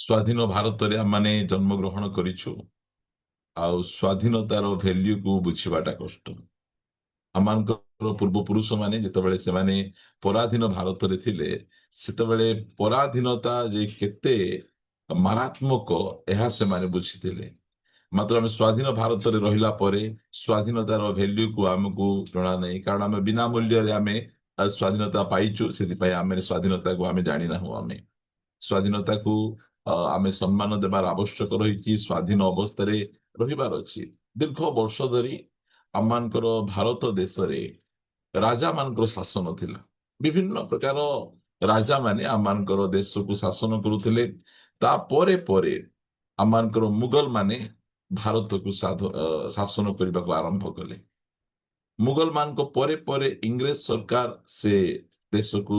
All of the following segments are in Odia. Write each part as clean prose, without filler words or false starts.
ସ୍ୱାଧୀନ ଭାରତରେ ଆମମାନେ ଜନ୍ମଗ୍ରହଣ କରିଛୁ ଆଉ ସ୍ୱାଧୀନତାର ଭ୍ୟାଲ୍ୟୁକୁ ବୁଝିବାଟା କଷ୍ଟ। ଆମମାନଙ୍କର ପୂର୍ବପୁରୁଷ ମାନେ ଯେତେବେଳେ ସେମାନେ ପରାଧୀନ ଭାରତରେ ଥିଲେ ସେତେବେଳେ ପରାଧୀନତା ଯେ କେତେ ମାରାତ୍ମକ ଏହା ସେମାନେ ବୁଝିଥିଲେ। ମାତ୍ର ଆମେ ସ୍ୱାଧୀନ ଭାରତରେ ରହିଲା ପରେ ସ୍ୱାଧୀନତାର ଭ୍ୟାଲ୍ୟୁକୁ ଆମକୁ ଜଣା ନାହିଁ, କାରଣ ଆମେ ବିନା ମୂଲ୍ୟରେ ଆମେ ସ୍ୱାଧୀନତା ପାଇଛୁ। ସେଥିପାଇଁ ଆମେ ସ୍ୱାଧୀନତାକୁ ଆମେ ଜାଣିନାହୁଁ। ଆମେ ସ୍ୱାଧୀନତାକୁ ଆମେ ସମ୍ମାନ ଦେବାର ଆବଶ୍ୟକ ରହିଛି। ସ୍ୱାଧୀନ ଅବସ୍ଥାରେ ରହିବାର ଅଛି। ଦୀର୍ଘ ବର୍ଷ ଧରି ଆମମାନଙ୍କର ଭାରତ ଦେଶରେ ରାଜା ମାନଙ୍କର ଶାସନ ଥିଲା। ବିଭିନ୍ନ ପ୍ରକାର ରାଜା ମାନେ ଆମମାନଙ୍କର ଦେଶକୁ ଶାସନ କରୁଥିଲେ। ତାପରେ ପରେ ଆମମାନଙ୍କର ମୁଗଲ ମାନେ ଭାରତକୁ ଶାସନ କରିବାକୁ ଆରମ୍ଭ କଲେ। ମୁଗଲ ମାନଙ୍କ ପରେ ପରେ ଇଂରେଜ ସରକାର ସେ ଦେଶକୁ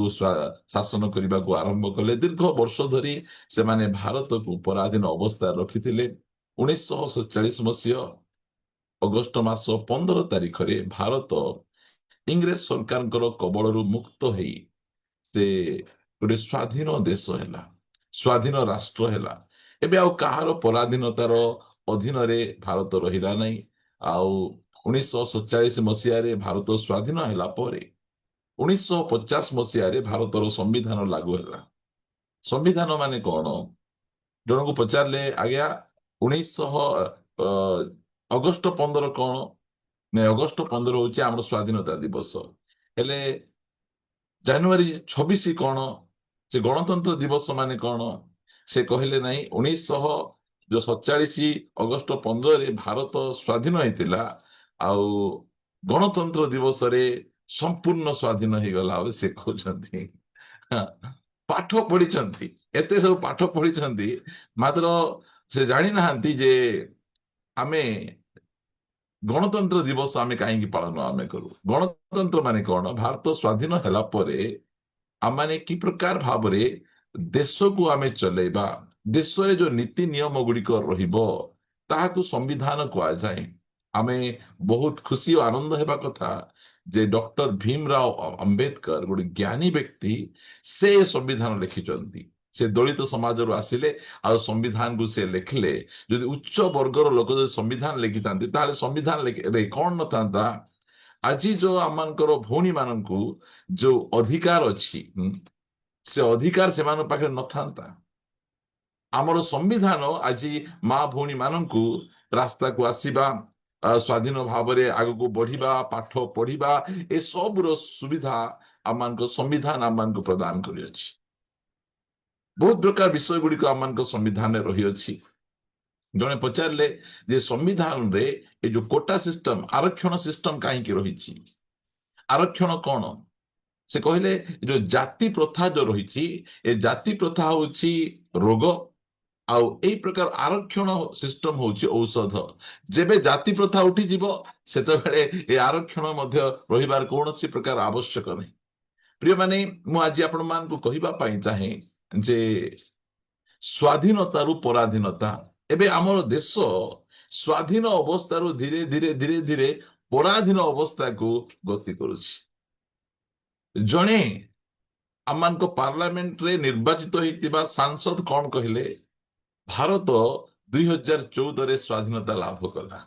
ଶାସନ କରିବାକୁ ଆରମ୍ଭ କଲେ। ଦୀର୍ଘ ବର୍ଷ ଧରି ସେମାନେ ଭାରତକୁ ପରାଧୀନ ଅବସ୍ଥାରେ ରଖିଥିଲେ। 1947 ମସିହା ଅଗଷ୍ଟ ମାସ 15 ତାରିଖରେ ଭାରତ ଇଂରେଜ ସରକାରଙ୍କର କବଳରୁ ମୁକ୍ତ ହେଇ ସେ ଗୋଟେ ସ୍ୱାଧୀନ ଦେଶ ହେଲା, ସ୍ୱାଧୀନ ରାଷ୍ଟ୍ର ହେଲା। ଏବେ ଆଉ କାହାର ପରାଧୀନତାର ଅଧୀନରେ ଭାରତ ରହିଲା ନାହିଁ। ଆଉ 1947 ମସିହାରେ ଭାରତ ସ୍ୱାଧୀନ ହେଲା ପରେ 1950 ମସିହାରେ ଭାରତର ସମ୍ବିଧାନ ଲାଗୁ ହେଲା। ସମ୍ବିଧାନ ମାନେ କଣ? ଜଣକୁ ପଚାରିଲେ ଆଜ୍ଞା 1900 ଅଗଷ୍ଟ 15 କଣ? ନାଇଁ, ଅଗଷ୍ଟ 15 ହଉଛି ଆମର ସ୍ୱାଧୀନତା ଦିବସ। ହେଲେ ଜାନୁଆରୀ 26 କଣ? ସେ ଗଣତନ୍ତ୍ର ଦିବସ ମାନେ କଣ? ସେ କହିଲେ ନାହିଁ 1947 ଅଗଷ୍ଟ 15ରେ ଭାରତ ସ୍ୱାଧୀନ ହେଇଥିଲା ଆଉ ଗଣତନ୍ତ୍ର ଦିବସରେ ସମ୍ପୂର୍ଣ୍ଣ ସ୍ୱାଧୀନ ହେଇଗଲା ବୋଲି ସେ କହୁଛନ୍ତି। ପାଠ ପଢିଛନ୍ତି, ଏତେ ସବୁ ପାଠ ପଢିଛନ୍ତି, ମାତ୍ର ସେ ଜାଣିନାହାନ୍ତି ଯେ ଆମେ ଗଣତନ୍ତ୍ର ଦିବସ ଆମେ କାହିଁକି ପାଳନ ଆମେ କରୁ। ଗଣତନ୍ତ୍ର ମାନେ କଣ? ଭାରତ ସ୍ୱାଧୀନ ହେଲା ପରେ ଆମମାନେ କି ପ୍ରକାର ଭାବରେ ଦେଶକୁ ଆମେ ଚଲେଇବା, ଦେଶରେ ଯୋଉ ନୀତି ନିୟମ ଗୁଡିକ ରହିବ ତାହାକୁ ସମ୍ବିଧାନ କୁହାଯାଏ। ଆମେ ବହୁତ ଖୁସି ଓ ଆନନ୍ଦ ହେବା କଥା ଯେ ଡକ୍ଟର ଭୀମରାଓ ଅମ୍ବେଦକର ଗୋଟେ ଜ୍ଞାନୀ ବ୍ୟକ୍ତି, ସେ ସମ୍ବିଧାନ ଲେଖିଛନ୍ତି। ସେ ଦଳିତ ସମାଜରୁ ଆସିଲେ ଆଉ ସମ୍ବିଧାନକୁ ସେ ଲେଖିଲେ। ଯଦି ଉଚ୍ଚ ବର୍ଗର ଲୋକ ଯଦି ସମ୍ବିଧାନ ଲେଖିଥାନ୍ତି ତାହେଲେ ସମ୍ବିଧାନ ଏବେ କଣ ନଥାନ୍ତା? ଆଜି ଯୋଉ ଆମମାନଙ୍କର ଭଉଣୀ ମାନଙ୍କୁ ଯୋଉ ଅଧିକାର ଅଛି, ସେ ଅଧିକାର ସେମାନଙ୍କ ପାଖରେ ନଥାନ୍ତା। ଆମର ସମ୍ବିଧାନ ଆଜି ମା ଭଉଣୀ ମାନଙ୍କୁ ରାସ୍ତାକୁ ଆସିବା, ସ୍ୱାଧୀନ ଭାବରେ ଆଗକୁ ବଢିବା, ପାଠ ପଢିବା, ଏସବୁର ସୁବିଧା ଆମମାନଙ୍କ ସମ୍ବିଧାନ ଆମମାନଙ୍କୁ ପ୍ରଦାନ କରିଅଛି। ବହୁତ ପ୍ରକାର ବିଷୟ ଗୁଡିକ ଆମମାନଙ୍କ ସମ୍ବିଧାନରେ ରହିଅଛି। ଜଣେ ପଚାରିଲେ ଯେ ସମ୍ବିଧାନରେ ଏ ଯୋଉ କୋଟା ସିଷ୍ଟମ, ଆରକ୍ଷଣ ସିଷ୍ଟମ କାହିଁକି ରହିଛି? ଆରକ୍ଷଣ କଣ? ସେ କହିଲେ ଯୋଉ ଜାତି ପ୍ରଥା ଯୋଉ ରହିଛି, ଏ ଜାତି ପ୍ରଥା ହଉଛି ରୋଗ, ଆଉ ଏଇ ପ୍ରକାର ଆରକ୍ଷଣ ସିଷ୍ଟମ ହଉଛି ଔଷଧ। ଯେବେ ଜାତି ପ୍ରଥା ଉଠିଯିବ ସେତେବେଳେ ଏ ଆରକ୍ଷଣ ମଧ୍ୟ ରହିବାର କୌଣସି ପ୍ରକାର ଆବଶ୍ୟକ ନାହିଁ। ପ୍ରିୟମାନେ, ମୁଁ ଆଜି ଆପଣମାନଙ୍କୁ କହିବା ପାଇଁ ଚାହେଁ ଯେ ସ୍ୱାଧୀନତାରୁ ପରାଧୀନତା, ଏବେ ଆମର ଦେଶ ସ୍ୱାଧୀନ ଅବସ୍ଥାରୁ ଧୀରେ ଧୀରେ ଧୀରେ ଧୀରେ ପରାଧୀନ ଅବସ୍ଥାକୁ ଗତି କରୁଛି। ଜଣେ ଆମମାନଙ୍କ ପାର୍ଲାମେଣ୍ଟରେ ନିର୍ବାଚିତ ହେଇଥିବା ସାଂସଦ କଣ କହିଲେ? ଭାରତ 2014ରେ ସ୍ୱାଧୀନତା ଲାଭ କଲା।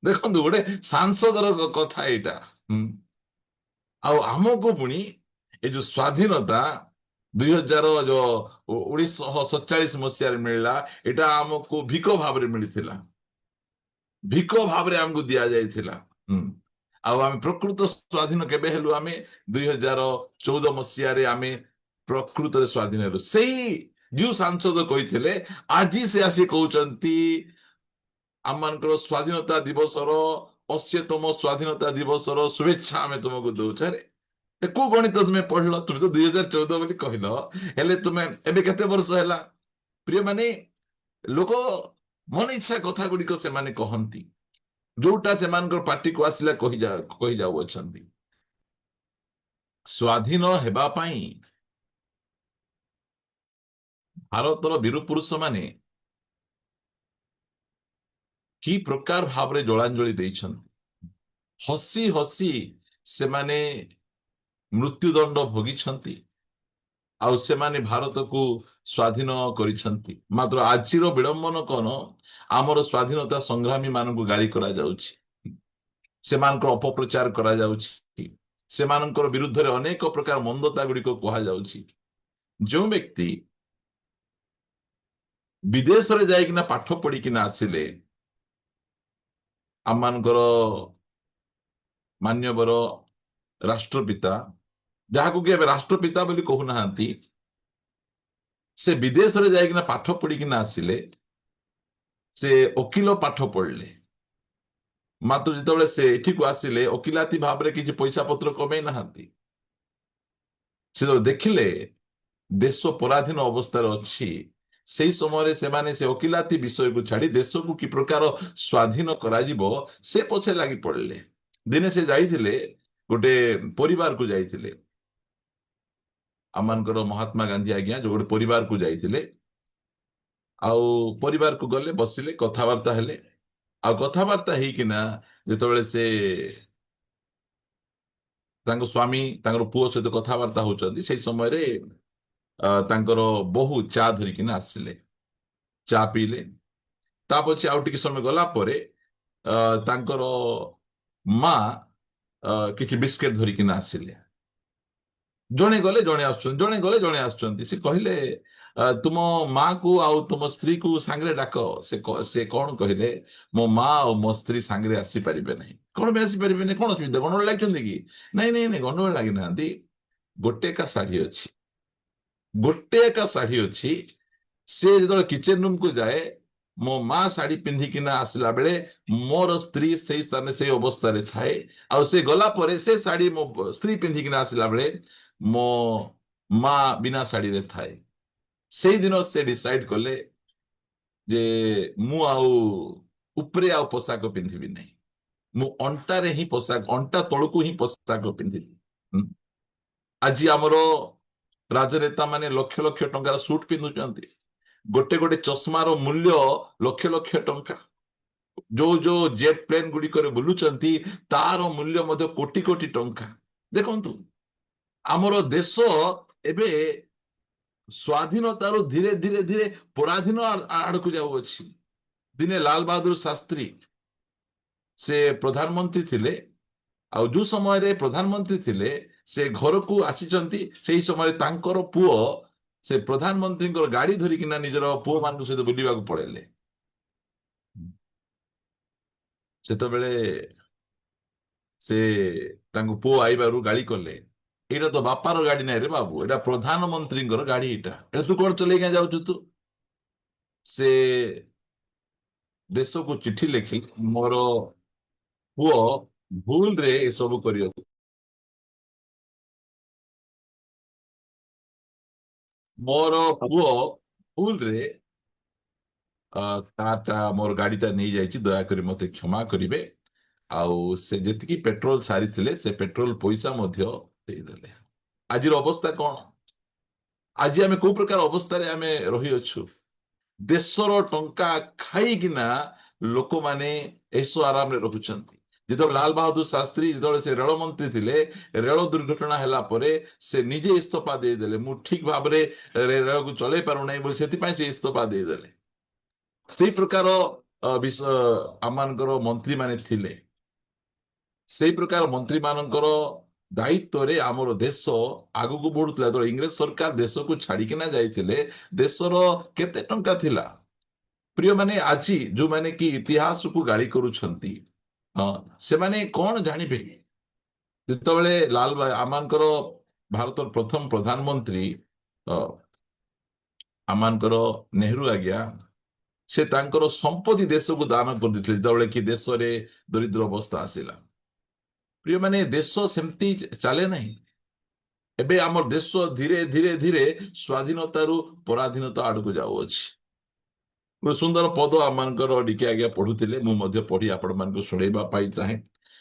ଦେଖନ୍ତୁ, ଗୋଟେ ସାଂସଦର କଥା ଏଇଟା। ଆଉ ଆମକୁ ପୁଣି ଏ ଯୋଉ ସ୍ୱାଧୀନତା 1947 ମସିହାରେ ମିଳିଲା, ଏଇଟା ଆମକୁ ଭିକ ଭାବରେ ମିଳିଥିଲା, ଭିକ ଭାବରେ ଆମକୁ ଦିଆଯାଇଥିଲା। ଆଉ ଆମେ ପ୍ରକୃତ ସ୍ୱାଧୀନ କେବେ ହେଲୁ? ଆମେ 2014 ମସିହାରେ ଆମେ ପ୍ରକୃତରେ ସ୍ୱାଧୀନ ହେଲୁ। ସେଇ ଯୋଉ ସାଂସଦ କହିଥିଲେ, ଆଜି ସେ ଆସି କହୁଛନ୍ତି ଆମମାନଙ୍କର ସ୍ୱାଧୀନତା ଦିବସର 80ତମ ସ୍ୱାଧୀନତା ଦିବସର ଶୁଭେଚ୍ଛା ଆମେ ତୁମକୁ ଦଉଛୁ। ଆରେ କୋଉ ଗଣିତ ତୁମେ ପଢିଲ? ତୁମେ ତ 2014 ବୋଲି କହିଲ, ହେଲେ ତୁମେ ଏବେ କେତେ ବର୍ଷ ହେଲା? ପ୍ରିୟମାନେ, ଲୋକ ମନ ଇଚ୍ଛା କଥା ଗୁଡିକ ସେମାନେ କହନ୍ତି, ଯୋଉଟା ସେମାନଙ୍କର ପାଟିକୁ ଆସିଲା କହିଯାଉଅଛନ୍ତି। ସ୍ୱାଧୀନ ହେବା ପାଇଁ ଭାରତର ବୀର ପୁରୁଷ ମାନେ କି ପ୍ରକାର ଭାବରେ ଜଳାଞ୍ଜଳି ଦେଇଛନ୍ତି। ହସି ହସି ସେମାନେ ମୃତ୍ୟୁଦଣ୍ଡ ଭୋଗିଛନ୍ତି। ଆଉ ସେମାନେ ଭାରତକୁ ସ୍ୱାଧୀନ କରିଛନ୍ତି। ମାତ୍ର ଆଜିର ବିଡମ୍ବନ କଣ, ଆମର ସ୍ୱାଧୀନତା ସଂଗ୍ରାମୀ ମାନଙ୍କୁ ଗାଳି କରାଯାଉଛି, ସେମାନଙ୍କର ଅପପ୍ରଚାର କରାଯାଉଛି, ସେମାନଙ୍କର ବିରୁଦ୍ଧରେ ଅନେକ ପ୍ରକାର ମନ୍ଦତା ଗୁଡିକ କୁହାଯାଉଛି। ଯେଉଁ ବ୍ୟକ୍ତି ବିଦେଶରେ ଯାଇକିନା ପାଠ ପଢିକିନା ଆସିଲେ, ଆମମାନଙ୍କର ମାନ୍ୟବର ରାଷ୍ଟ୍ରପିତା, ଯାହାକୁ କି ଏବେ ରାଷ୍ଟ୍ରପିତା ବୋଲି କହୁନାହାନ୍ତି, ସେ ବିଦେଶରେ ଯାଇକିନା ପାଠ ପଢିକିନା ଆସିଲେ, ସେ ଓକିଲ ପାଠ ପଢିଲେ। ମାତ୍ର ଯେତେବେଳେ ସେ ଏଠିକୁ ଆସିଲେ, ଓକିଲାତି ଭାବରେ କିଛି ପଇସା ପତ୍ର କମେଇ ନାହାନ୍ତି। ସେତେବେଳେ ଦେଖିଲେ ଦେଶ ପରାଧୀନ ଅବସ୍ଥାରେ ଅଛି, ସେଇ ସମୟରେ ସେମାନେ ସେ ଓକିଲାତି ବିଷୟକୁ ଛାଡି ଦେଶକୁ କି ପ୍ରକାର ସ୍ୱାଧୀନ କରାଯିବ ସେ ପଛେ ଲାଗି ପଡିଲେ। ଦିନେ ସେ ଯାଇଥିଲେ, ଗୋଟେ ପରିବାରକୁ ଯାଇଥିଲେ, ଆମମାନଙ୍କର ମହାତ୍ମା ଗାନ୍ଧୀ ଆଜ୍ଞା ଯୋଉ ଗୋଟେ ପରିବାରକୁ ଯାଇଥିଲେ। ଆଉ ପରିବାରକୁ ଗଲେ, ବସିଲେ, କଥାବାର୍ତ୍ତା ହେଲେ। ଆଉ କଥାବାର୍ତ୍ତା ହେଇକିନା ଯେତେବେଳେ ସେ ତାଙ୍କ ସ୍ୱାମୀ ତାଙ୍କର ପୁଅ ସହିତ କଥାବାର୍ତ୍ତା ହଉଛନ୍ତି, ସେଇ ସମୟରେ ତାଙ୍କର ବୋହୂ ଚା ଧରିକିନା ଆସିଲେ, ଚା ପିଇଲେ। ତା ପଛେ ଆଉ ଟିକେ ସମୟ ଗଲା ପରେ ତାଙ୍କର ମା କିଛି ବିସ୍କେଟ ଧରିକିନା ଆସିଲେ। ଜଣେ ଗଲେ ଜଣେ ଆସୁଛନ୍ତି, ଜଣେ ଗଲେ ଜଣେ ଆସୁଛନ୍ତି। ସେ କହିଲେ, ତୁମ ମାକୁ ଆଉ ତୁମ ସ୍ତ୍ରୀକୁ ସାଙ୍ଗରେ ଡାକ। ସେ କଣ କହିଲେ, ମୋ ମା ଆଉ ମୋ ସ୍ତ୍ରୀ ସାଙ୍ଗରେ ଆସିପାରିବେ ନାହିଁ। କଣ ପାଇଁ ଆସିପାରିବେନି? କଣ ଅସୁବିଧା? ଗଣ୍ଡଗୋଳ ଲାଗିଛନ୍ତି କି? ନାଇଁ ନାଇଁ ନାଇଁ, ଗଣ୍ଡଗୋଳ ଲାଗିନାହାନ୍ତି। ଗୋଟେ ଏକା ଶାଢୀ ଅଛି, ଗୋଟେ ଏକା ଶାଢୀ ଅଛି। ସେ ଯେତେବେଳେ କିଚେନ ରୁମକୁ ଯାଏ, ମୋ ମା ଶାଢୀ ପିନ୍ଧିକିନା ଆସିଲା ବେଳେ ମୋର ସ୍ତ୍ରୀ ସେଇ ସ୍ଥାନରେ ସେଇ ଅବସ୍ଥାରେ ଥାଏ। ଆଉ ସେ ଗଲା ପରେ ସେ ଶାଢୀ ମୋ ସ୍ତ୍ରୀ ପିନ୍ଧିକିନା ଆସିଲା ବେଳେ ମୋ ମା ବିନା ଶାଢୀରେ ଥାଏ। ସେଇଦିନ ସେ ଡିସାଇଡ କଲେ ଯେ ମୁଁ ଆଉ ଉପରେ ଆଉ ପୋଷାକ ପିନ୍ଧିବି ନାହିଁ, ମୁଁ ଅଣ୍ଟାରେ ହିଁ ପୋଷାକ, ଅଣ୍ଟା ତଳକୁ ହିଁ ପୋଷାକ ପିନ୍ଧିବି। ଆଜି ଆମର ରାଜନେତା ମାନେ ଲକ୍ଷ ଲକ୍ଷ ଟଙ୍କାର ସୁଟ ପିନ୍ଧୁଛନ୍ତି। ଗୋଟେ ଗୋଟେ ଚଷମାର ମୂଲ୍ୟ ଲକ୍ଷ ଲକ୍ଷ ଟଙ୍କା। ଯୋଉ ଯୋଉ ଜେଟ୍ ପ୍ଲେନ ଗୁଡିକରେ ବୁଲୁଛନ୍ତି, ତାର ମୂଲ୍ୟ ମଧ୍ୟ କୋଟି କୋଟି ଟଙ୍କା। ଦେଖନ୍ତୁ, ଆମର ଦେଶ ଏବେ ସ୍ୱାଧୀନତାରୁ ଧୀରେ ଧୀରେ ଧୀରେ ପରାଧୀନ ଆଡକୁ ଯାଉଅଛି। ଦିନେ ଲାଲ ବାହାଦୁର ଶାସ୍ତ୍ରୀ ସେ ପ୍ରଧାନମନ୍ତ୍ରୀ ଥିଲେ। ଆଉ ଯୋଉ ସମୟରେ ପ୍ରଧାନମନ୍ତ୍ରୀ ଥିଲେ, ସେ ଘରକୁ ଆସିଛନ୍ତି, ସେଇ ସମୟରେ ତାଙ୍କର ପୁଅ ସେ ପ୍ରଧାନମନ୍ତ୍ରୀଙ୍କର ଗାଡି ଧରିକିନା ନିଜର ପୁଅ ମାନଙ୍କ ସହିତ ବୁଲିବାକୁ ପଳେଇଲେ। ସେତେବେଳେ ସେ ତାଙ୍କ ପୁଅ ଆଇବାରୁ ଗାଳି କଲେ, ଏଇଟା ତ ବାପାର ଗାଡି ନାହିଁ ରେ ବାବୁ, ଏଇଟା ପ୍ରଧାନମନ୍ତ୍ରୀଙ୍କର ଗାଡି। ଏଇଟା ତୁ କଣ ଚଲେଇକି ଯାଉଛୁ? ତୁ ସେ ଦେଶକୁ ଚିଠି ଲେଖି, ମୋର ପୁଅ ଭୁଲରେ ଏସବୁ କରିବାକୁ, ମୋର ପୁଅ ଭୁଲରେ କାରଟା, ମୋର ଗାଡିଟା ନେଇଯାଇଛି, ଦୟାକରି ମତେ କ୍ଷମା କରିବେ। ଆଉ ସେ ଯେତିକି ପେଟ୍ରୋଲ ସାରିଥିଲେ, ସେ ପେଟ୍ରୋଲ ପଇସା ମଧ୍ୟ ଦେଇଦେଲେ। ଆଜିର ଅବସ୍ଥା କଣ? ଆଜି ଆମେ କୋଉ ପ୍ରକାର ଅବସ୍ଥାରେ ଆମେ ରହିଅଛୁ? ଦେଶର ଟଙ୍କା ଖାଇକିନା ଲୋକମାନେ ଏସୋ ଆରାମରେ ରହୁଛନ୍ତି। ଯେତେବେଳେ ଲାଲ ବାହାଦୁର ଶାସ୍ତ୍ରୀ ଯେତେବେଳେ ସେ ରେଳ ମନ୍ତ୍ରୀ ଥିଲେ, ରେଳ ଦୁର୍ଘଟଣା ହେଲା ପରେ ସେ ନିଜେ ଇସ୍ତଫା ଦେଇଦେଲେ। ମୁଁ ଠିକ ଭାବରେ ରେଳକୁ ଚଲେଇ ପାରୁନାହିଁ ବୋଲି ସେଥିପାଇଁ ସେ ଇସ୍ତଫା ଦେଇଦେଲେ। ସେଇ ପ୍ରକାର ବିଷୟ ଆମମାନଙ୍କର ମନ୍ତ୍ରୀ ମାନେ ଥିଲେ। ସେଇ ପ୍ରକାର ମନ୍ତ୍ରୀ ମାନଙ୍କର ଦାୟିତ୍ୱରେ ଆମର ଦେଶ ଆଗକୁ ବଢୁଥିଲା। ଯେତେବେଳେ ଇଂରେଜ ସରକାର ଦେଶକୁ ଛାଡିକିନା ଯାଇଥିଲେ, ଦେଶର କେତେ ଟଙ୍କା ଥିଲା? ପ୍ରିୟମାନେ, ଆଜି ଯୋଉମାନେ କି ଇତିହାସକୁ ଗାଳି କରୁଛନ୍ତି, ସେମାନେ କଣ ଜାଣିବେ? ଯେତେବେଳେ ଆମମାନଙ୍କର ଭାରତର ପ୍ରଥମ ପ୍ରଧାନମନ୍ତ୍ରୀ ଆମମାନଙ୍କର ନେହେରୁ ଆଜ୍ଞା, ସେ ତାଙ୍କର ସମ୍ପତ୍ତି ଦେଶକୁ ଦାନ କରିଦେଇଥିଲେ ଯେତେବେଳେ କି ଦେଶରେ ଦରିଦ୍ର ଅବସ୍ଥା ଆସିଲା। ପ୍ରିୟମାନେ, ଦେଶ ସେମିତି ଚାଲେ ନାହିଁ। ଏବେ ଆମର ଦେଶ ଧୀରେ ଧୀରେ ଧୀରେ ସ୍ୱାଧୀନତାରୁ ପରାଧୀନତା ଆଡକୁ ଯାଉଅଛି। ଗୋଟେ ସୁନ୍ଦର ପଦ ଆମମାନଙ୍କର ଟିକେ ଆଜ୍ଞା ପଢୁଥିଲେ, ମୁଁ ମଧ୍ୟ ପଢି ଆପଣମାନଙ୍କୁ ଶୁଣେଇବା ପାଇଁ ଚାହେଁ।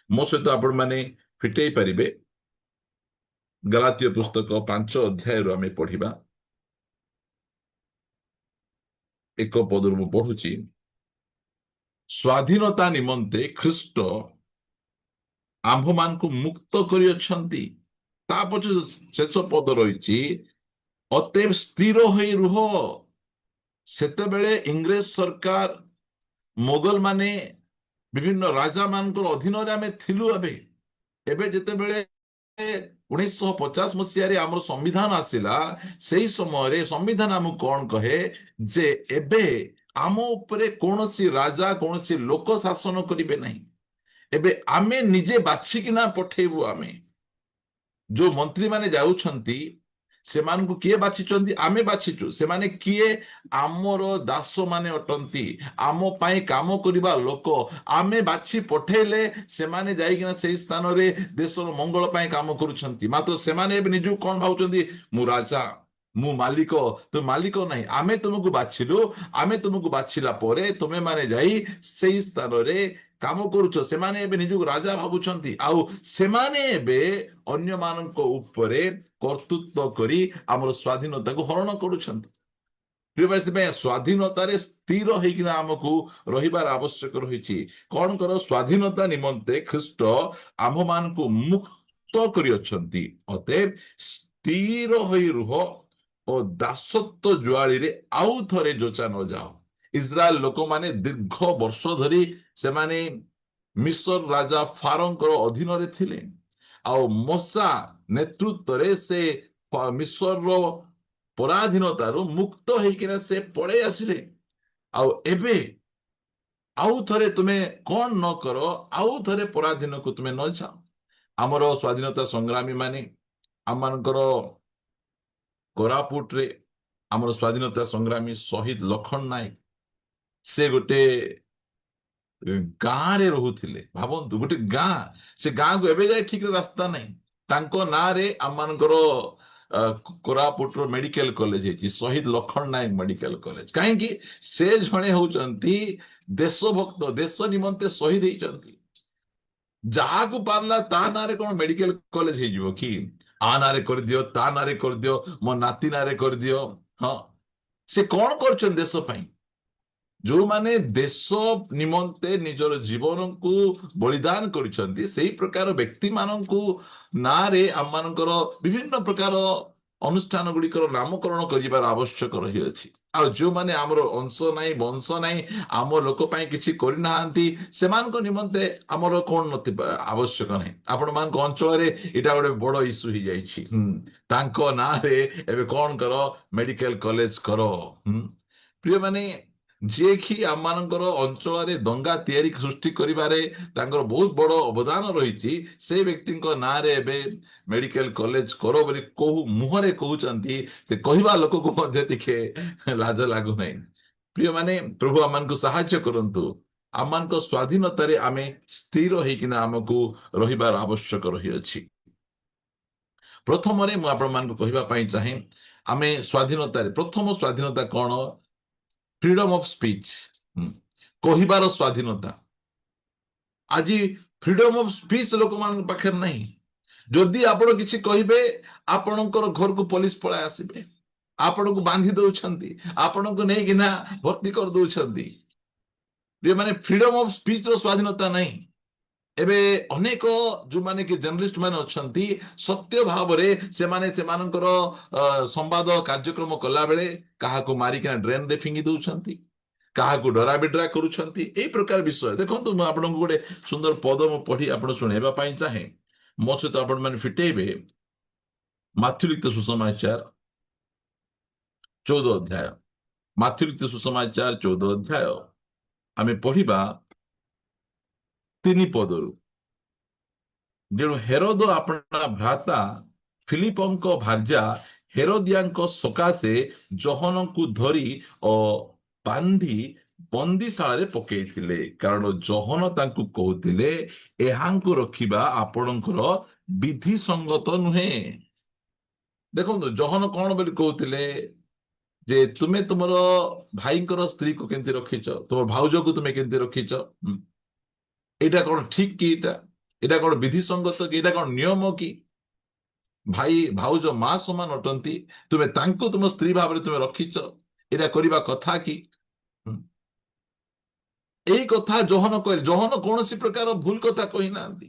ମୋ ସହିତ ଆପଣମାନେ ଫିଟେଇ ପାରିବେ। ଗଲାତୀୟ ପୁସ୍ତକ 5 ଅଧ୍ୟାୟରୁ ଆମେ ପଢିବା। 1 ପଦରୁ ମୁଁ ପଢୁଛି। ସ୍ୱାଧୀନତା ନିମନ୍ତେ ଖ୍ରୀଷ୍ଟ ଆମ୍ଭମାନଙ୍କୁ ମୁକ୍ତ କରିଅଛନ୍ତି। ତା ପଛେ ଶେଷ ପଦ ରହିଛି, ଅତଏବ ସ୍ଥିର ହୋଇ ରୁହ। ସେତେବେଳେ ଇଂରେଜ ସରକାର, ମୋଗଲ ମାନେ, ବିଭିନ୍ନ ରାଜା ମାନଙ୍କର ଅଧୀନରେ ଆମେ ଥିଲୁ। ଏବେ ଏବେ ଯେତେବେଳେ 1950 ମସିହାରେ ଆମର ସମ୍ବିଧାନ ଆସିଲା, ସେଇ ସମୟରେ ସମ୍ବିଧାନ ଆମକୁ କଣ କହେ ଯେ ଏବେ ଆମ ଉପରେ କୌଣସି ରାଜା, କୌଣସି ଲୋକ ଶାସନ କରିବେ ନାହିଁ। ଏବେ ଆମେ ନିଜେ ବାଛିକିନା ପଠେଇବୁ। ଆମେ ଯୋଉ ମନ୍ତ୍ରୀ ମାନେ ଯାଉଛନ୍ତି, ସେମାନଙ୍କୁ କିଏ ବାଛିଛନ୍ତି? ଆମେ ବାଛିଛୁ। ସେମାନେ କିଏ? ଆମର ଦାସ ମାନେ ଅଟନ୍ତି, ଆମ ପାଇଁ କାମ କରିବା ଲୋକ। ଆମେ ବାଛି ପଠେଇଲେ ସେମାନେ ଯାଇକିନା ସେଇ ସ୍ଥାନରେ ଦେଶର ମଙ୍ଗଳ ପାଇଁ କାମ କରୁଛନ୍ତି। ମାତ୍ର ସେମାନେ ଏବେ ନିଜକୁ କଣ ଭାବୁଛନ୍ତି? ମୁଁ ରାଜା, ମୁଁ ମାଲିକ। ତ ମାଲିକ ନାହିଁ, ଆମେ ତୁମକୁ ବାଛିଲୁ। ଆମେ ତୁମକୁ ବାଛିଲା ପରେ ତୁମେ ମାନେ ଯାଇ ସେଇ ସ୍ଥାନରେ କାମ କରୁଛ। ସେମାନେ ଏବେ ନିଜକୁ ରାଜା ଭାବୁଛନ୍ତି, ଆଉ ସେମାନେ ଏବେ ଅନ୍ୟମାନଙ୍କ ଉପରେ କର୍ତ୍ତୃତ୍ୱ କରି ଆମର ସ୍ୱାଧୀନତାକୁ ହରଣ କରୁଛନ୍ତି। ସେଥିପାଇଁ ସ୍ୱାଧୀନତାରେ ସ୍ଥିର ହେଇକିନା ଆମକୁ ରହିବାର ଆବଶ୍ୟକ ରହିଛି। କଣ କର? ସ୍ୱାଧୀନତା ନିମନ୍ତେ ଖ୍ରୀଷ୍ଟ ଆମ୍ଭମାନଙ୍କୁ ମୁକ୍ତ କରିଅଛନ୍ତି। ଅତଏବ ସ୍ଥିର ହୋଇ ରୁହ ଓ ଦାସତ୍ୱ ଜୁଆଳିରେ ଆଉ ଥରେ ଯୋଚା ନ ଯାଅ। ଇସ୍ରାଏଲ ଲୋକମାନେ ଦୀର୍ଘ ବର୍ଷ ଧରି ସେମାନେ ମିଶର ରାଜା ଫାରୋଙ୍କର ଅଧୀନରେ ଥିଲେ, ଆଉ ମୋସା ନେତୃତ୍ୱରେ ସେ ମିଶରର ପରାଧୀନତାରୁ ମୁକ୍ତ ହେଇକିନା ସେ ପଳେଇ ଆସିଲେ। ଆଉ ଏବେ ଆଉ ଥରେ ତୁମେ କଣ ନ କର? ଆଉ ଥରେ ପରାଧୀନକୁ ତୁମେ ନ ଯାଅ। ଆମର ସ୍ୱାଧୀନତା ସଂଗ୍ରାମୀ ମାନେ, ଆମମାନଙ୍କର କୋରାପୁଟରେ ଆମର ସ୍ୱାଧୀନତା ସଂଗ୍ରାମୀ ଶହୀଦ ଲକ୍ଷ୍ମଣ ନାୟକ, ସେ ଗୋଟେ ଗାଁରେ ରହୁଥିଲେ। ଭାବନ୍ତୁ, ଗୋଟେ ଗାଁ, ସେ ଗାଁକୁ ଏବେ ଯାଏ ଠିକରେ ରାସ୍ତା ନାହିଁ। ତାଙ୍କ ନାଁରେ ଆମମାନଙ୍କର କୋରାପୁଟର ମେଡିକାଲ କଲେଜ ହେଇଛି, ଶହୀଦ ଲକ୍ଷ୍ମଣ ନାୟକ ମେଡିକାଲ କଲେଜ। କାହିଁକି? ସେ ଜଣେ ହଉଛନ୍ତି ଦେଶଭକ୍ତ, ଦେଶ ନିମନ୍ତେ ଶହୀଦ ହେଇଛନ୍ତି। ଯାହାକୁ ପାରିଲା ତା ନାଁରେ କଣ ମେଡିକାଲ କଲେଜ ହେଇଯିବ କି? ଆ ନାଁରେ କରିଦିଅ, ତା ନାଁରେ କରିଦିଅ, ମୋ ନାତି ନାଁରେ କରିଦିଅ। ହଁ, ସେ କଣ କରୁଛନ୍ତି ଦେଶ ପାଇଁ? ଯୋଉମାନେ ଦେଶ ନିମନ୍ତେ ନିଜର ଜୀବନକୁ ବଳିଦାନ କରିଛନ୍ତି, ସେଇ ପ୍ରକାର ବ୍ୟକ୍ତି ମାନଙ୍କୁ ନାଁରେ ଆମମାନଙ୍କର ବିଭିନ୍ନ ପ୍ରକାର ଅନୁଷ୍ଠାନ ଗୁଡିକର ନାମକରଣ କରିବାର ଆବଶ୍ୟକ ରହିଅଛି। ଆଉ ଯୋଉମାନେ ଆମର ଅଂଶ ନାହିଁ, ବଂଶ ନାହିଁ, ଆମ ଲୋକ ପାଇଁ କିଛି କରିନାହାନ୍ତି, ସେମାନଙ୍କ ନିମନ୍ତେ ଆମର କଣ ନଥିବା ଆବଶ୍ୟକ ନାହିଁ। ଆପଣମାନଙ୍କ ଅଞ୍ଚଳରେ ଏଇଟା ଗୋଟେ ବଡ ଇସ୍ୟୁ ହେଇଯାଇଛି। ତାଙ୍କ ନାଁରେ ଏବେ କଣ କର? ମେଡିକାଲ କଲେଜ କର। ପ୍ରିୟମାନେ, ଯିଏକି ଆମମାନଙ୍କର ଅଞ୍ଚଳରେ ଦଙ୍ଗା ତିଆରି ସୃଷ୍ଟି କରିବାରେ ତାଙ୍କର ବହୁତ ବଡ ଅବଦାନ ରହିଛି, ସେ ବ୍ୟକ୍ତିଙ୍କ ନାଁରେ ଏବେ ମେଡିକାଲ କଲେଜ କର ବୋଲି ମୁହଁରେ କହୁଛନ୍ତି। ସେ କହିବା ଲୋକକୁ ମଧ୍ୟ ଟିକେ ଲାଜ ଲାଗୁନାହିଁ। ପ୍ରିୟମାନେ, ପ୍ରଭୁ ଆମମାନଙ୍କୁ ସାହାଯ୍ୟ କରନ୍ତୁ। ଆମମାନଙ୍କ ସ୍ୱାଧୀନତାରେ ଆମେ ସ୍ଥିର ହେଇକିନା ଆମକୁ ରହିବାର ଆବଶ୍ୟକ ରହିଅଛି। ପ୍ରଥମରେ ମୁଁ ଆପଣମାନଙ୍କୁ କହିବା ପାଇଁ ଚାହେଁ, ଆମେ ସ୍ୱାଧୀନତାରେ ପ୍ରଥମ ସ୍ୱାଧୀନତା କଣ? ଫ୍ରିଡମ ଅଫ ସ୍ପିଚ, କହିବାର ସ୍ୱାଧୀନତା। ଆଜି ଫ୍ରିଡମ ଅଫ ସ୍ପିଚ ଲୋକମାନଙ୍କ ପାଖରେ ନାହିଁ। ଯଦି ଆପଣ କିଛି କହିବେ, ଆପଣଙ୍କର ଘରକୁ ପୋଲିସ ପଳାଇ ଆସିବେ, ଆପଣଙ୍କୁ ବାନ୍ଧି ଦଉଛନ୍ତି, ଆପଣଙ୍କୁ ନେଇକିନା ଭର୍ତ୍ତି କରିଦଉଛନ୍ତି। ମାନେ ଫ୍ରିଡମ ଅଫ ସ୍ପିଚ ର ସ୍ୱାଧୀନତା ନାହିଁ। ଏବେ ଅନେକ ଯୋଉମାନେ କି ଜର୍ଣ୍ଣାଲିଷ୍ଟ ମାନେ ଅଛନ୍ତି, ସତ୍ୟ ଭାବରେ ସେମାନେ ସେମାନଙ୍କର ସମ୍ବାଦ କାର୍ଯ୍ୟକ୍ରମ କଲା ବେଳେ କାହାକୁ ମାରିକିନା ଡ୍ରେନରେ ଫିଙ୍ଗି ଦଉଛନ୍ତି, କାହାକୁ ଡରାବିଡରା କରୁଛନ୍ତି। ଏଇ ପ୍ରକାର ବିଷୟ ଦେଖନ୍ତୁ, ମୁଁ ଆପଣଙ୍କୁ ଗୋଟେ ସୁନ୍ଦର ପଦ ମୁଁ ପଢି ଆପଣ ଶୁଣେଇବା ପାଇଁ ଚାହେଁ। ମୋ ସହିତ ଆପଣ ମାନେ ଫିଟେଇବେ ମାଥ୍ୟୁ ଲିଖିତ ସୁସମାଚାର 14 ଅଧ୍ୟାୟ। ମାଥ୍ୟୁ ଲିଖିତ ସୁସମାଚାର 14 ଅଧ୍ୟାୟ ଆମେ ପଢିବା 3 ପଦରୁ। ଯେଣୁ ହେରୋଦ ଆପଣା ଭ୍ରାତା ଫିଲିପଙ୍କ ଭାର୍ଯ୍ୟା ହେରୋଦିଆଙ୍କ ସକାଶେ ଜହନଙ୍କୁ ଧରି ଓ ବାନ୍ଧି ବନ୍ଦିଶାଳାରେ ପକେଇଥିଲେ, କାରଣ ଜହନ ତାଙ୍କୁ କହୁଥିଲେ, ଏହାଙ୍କୁ ରଖିବା ଆପଣଙ୍କର ବିଧି ସଙ୍ଗତ ନୁହେଁ। ଦେଖନ୍ତୁ, ଜହନ କଣ ବୋଲି କହୁଥିଲେ? ଯେ ତୁମେ ତୁମର ଭାଇଙ୍କର ସ୍ତ୍ରୀକୁ କେମିତି ରଖିଛ, ତୁମ ଭାଉଜକୁ ତୁମେ କେମିତି ରଖିଛ, ଏଇଟା କଣ ଠିକ କି? ଏଇଟା କଣ ବିଧି ସଙ୍ଗତ କି? ଏଇଟା କଣ ନିୟମ କି? ଭାଇ ଭାଉଜ ମା ସମାନ ଅଟନ୍ତି, ତୁମେ ତାଙ୍କୁ ତୁମ ସ୍ତ୍ରୀ ଭାବରେ ତୁମେ ରଖିଛ, ଏଇଟା କରିବା କଥା କି? ଏଇ କଥା ଜହନ କହିଲେ। ଜହନ କୌଣସି ପ୍ରକାର ଭୁଲ କଥା କହିନାହାନ୍ତି।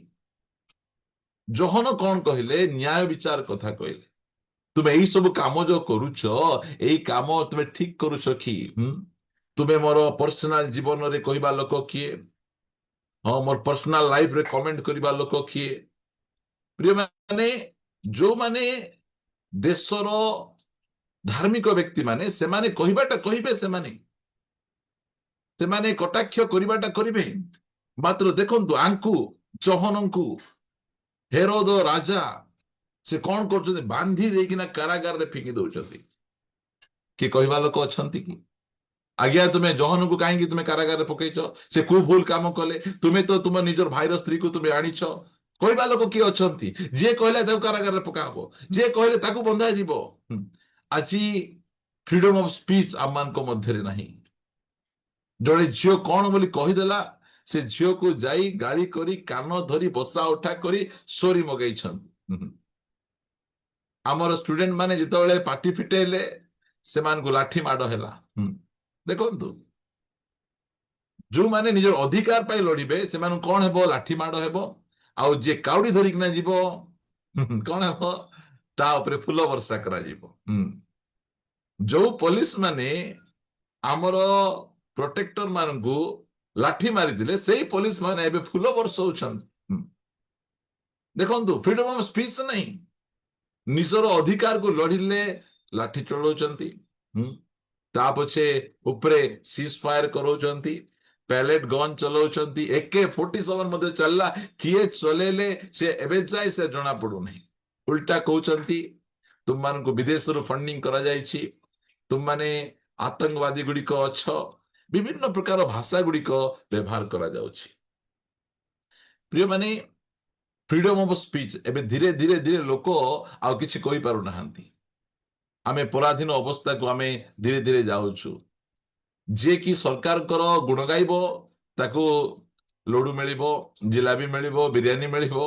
ଜହନ କଣ କହିଲେ? ନ୍ୟାୟ ବିଚାର କଥା କହିଲେ। ତୁମେ ଏଇ ସବୁ କାମ ଯୋଉ କରୁଛ, ଏଇ କାମ ତୁମେ ଠିକ କରୁଛ କି? ତୁମେ ମୋର ପର୍ସନାଲ ଜୀବନରେ କହିବା ଲୋକ କିଏ? ହଁ, ମୋର ପର୍ସନାଲ ଲାଇଫରେ କମେଣ୍ଟ କରିବା ଲୋକ କିଏ? ପ୍ରିୟମାନେ, ଯୋଉମାନେ ଦେଶର ଧାର୍ମିକ ବ୍ୟକ୍ତି ମାନେ, ସେମାନେ କହିବାଟା କହିବେ, ସେମାନେ କଟାକ୍ଷ କରିବାଟା କରିବେ। ମାତ୍ର ଦେଖନ୍ତୁ, ଆଙ୍କୁ ଚହନଙ୍କୁ ହେରୋଦ ରାଜା ସେ କଣ କରୁଛନ୍ତି? ବାନ୍ଧି ଦେଇକିନା କାରାଗାରରେ ଫିଙ୍ଗି ଦଉଛନ୍ତି। କିଏ କହିବା ଲୋକ ଅଛନ୍ତି କି? ଆଜ୍ଞା, ତୁମେ ଜହନକୁ କାହିଁକି ତୁମେ କାରାଗାରରେ ପକେଇଛ? ସେ କୋଉ ଭୁଲ କାମ କଲେ? ତୁମେ ତ ତୁମ ନିଜର ଭାଇର ସ୍ତ୍ରୀକୁ ତୁମେ ଆଣିଛ। କହିବା ଲୋକ କିଏ ଅଛନ୍ତି? ଯିଏ କହିଲେ ତାକୁ କାରାଗାରରେ ପକାହବ, ଯିଏ କହିଲେ ତାକୁ ବନ୍ଧାଯିବ। ଆଜି ଫ୍ରିଡମ ଅଫ ସ୍ପିଚ ଆମମାନଙ୍କ ମଧ୍ୟରେ ନାହିଁ। ଜଣେ ଝିଅ କଣ ବୋଲି କହିଦେଲା, ସେ ଝିଅକୁ ଯାଇ ଗାଳି କରି କାନ ଧରି ବସା ଉଠା କରି ସୋରି ମଗେଇଛନ୍ତି। ଆମର ଷ୍ଟୁଡେଣ୍ଟ ମାନେ ଯେତେବେଳେ ପାଟି ଫିଟେଇଲେ, ସେମାନଙ୍କୁ ଲାଠି ମାଡ ହେଲା। ଦେଖନ୍ତୁ, ଯୋଉମାନେ ନିଜର ଅଧିକାର ପାଇଁ ଲଢିବେ, ସେମାନଙ୍କୁ କଣ ହେବ? ଲାଠି ମାଡ ହେବ। ଆଉ ଯିଏ କାଉଡି ଧରିକିନା ଯିବ, କଣ ହେବ? ତା ଉପରେ ଫୁଲ ବର୍ଷା କରାଯିବ। ଯୋଉ ପୋଲିସ ମାନେ ଆମର ପ୍ରୋଟେକ୍ଟର ମାନଙ୍କୁ ଲାଠି ମାରିଥିଲେ, ସେଇ ପୋଲିସ ମାନେ ଏବେ ଫୁଲ ବର୍ଷଉଛନ୍ତି। ଦେଖନ୍ତୁ, ଫ୍ରିଡମ ଅଫ ସ୍ପିଚ ନାହିଁ। ନିଜର ଅଧିକାରକୁ ଲଢିଲେ ଲାଠି ଚଳଉଛନ୍ତି। ତା ପଛେ ଉପରେ ସିଜ ଫାୟାର କରାଉଛନ୍ତି, ପ୍ୟାଲେଟ ଗନ୍ ଚଲାଉଛନ୍ତି, AK-47 ମଧ୍ୟ ଚାଲିଲା। କିଏ ଚଲେଇଲେ ସେ ଏବେ ଯାଏ ସେ ଜଣା ପଡୁନାହିଁ। ଉଲ୍ଟା କହୁଛନ୍ତି ତୁମମାନଙ୍କୁ ବିଦେଶରୁ ଫଣ୍ଡିଂ କରାଯାଇଛି, ତୁମମାନେ ଆତଙ୍କବାଦୀ ଗୁଡିକ ଅଛ। ବିଭିନ୍ନ ପ୍ରକାର ଭାଷା ଗୁଡିକ ବ୍ୟବହାର କରାଯାଉଛି। ପ୍ରିୟମାନେ, ଫ୍ରିଡମ ଅଫ ସ୍ପିଚ ଏବେ ଧୀରେ ଧୀରେ ଧୀରେ ଲୋକ ଆଉ କିଛି କହିପାରୁନାହାନ୍ତି। ଆମେ ପରାଧୀନ ଅବସ୍ଥାକୁ ଆମେ ଧୀରେ ଧୀରେ ଯାଉଛୁ। ଯିଏ କି ସରକାରଙ୍କର ଗୁଣ ଗାଇବ, ତାକୁ ଲଡୁ ମିଳିବ, ଜିଲାପି ମିଳିବ, ବିରିୟାନୀ ମିଳିବ।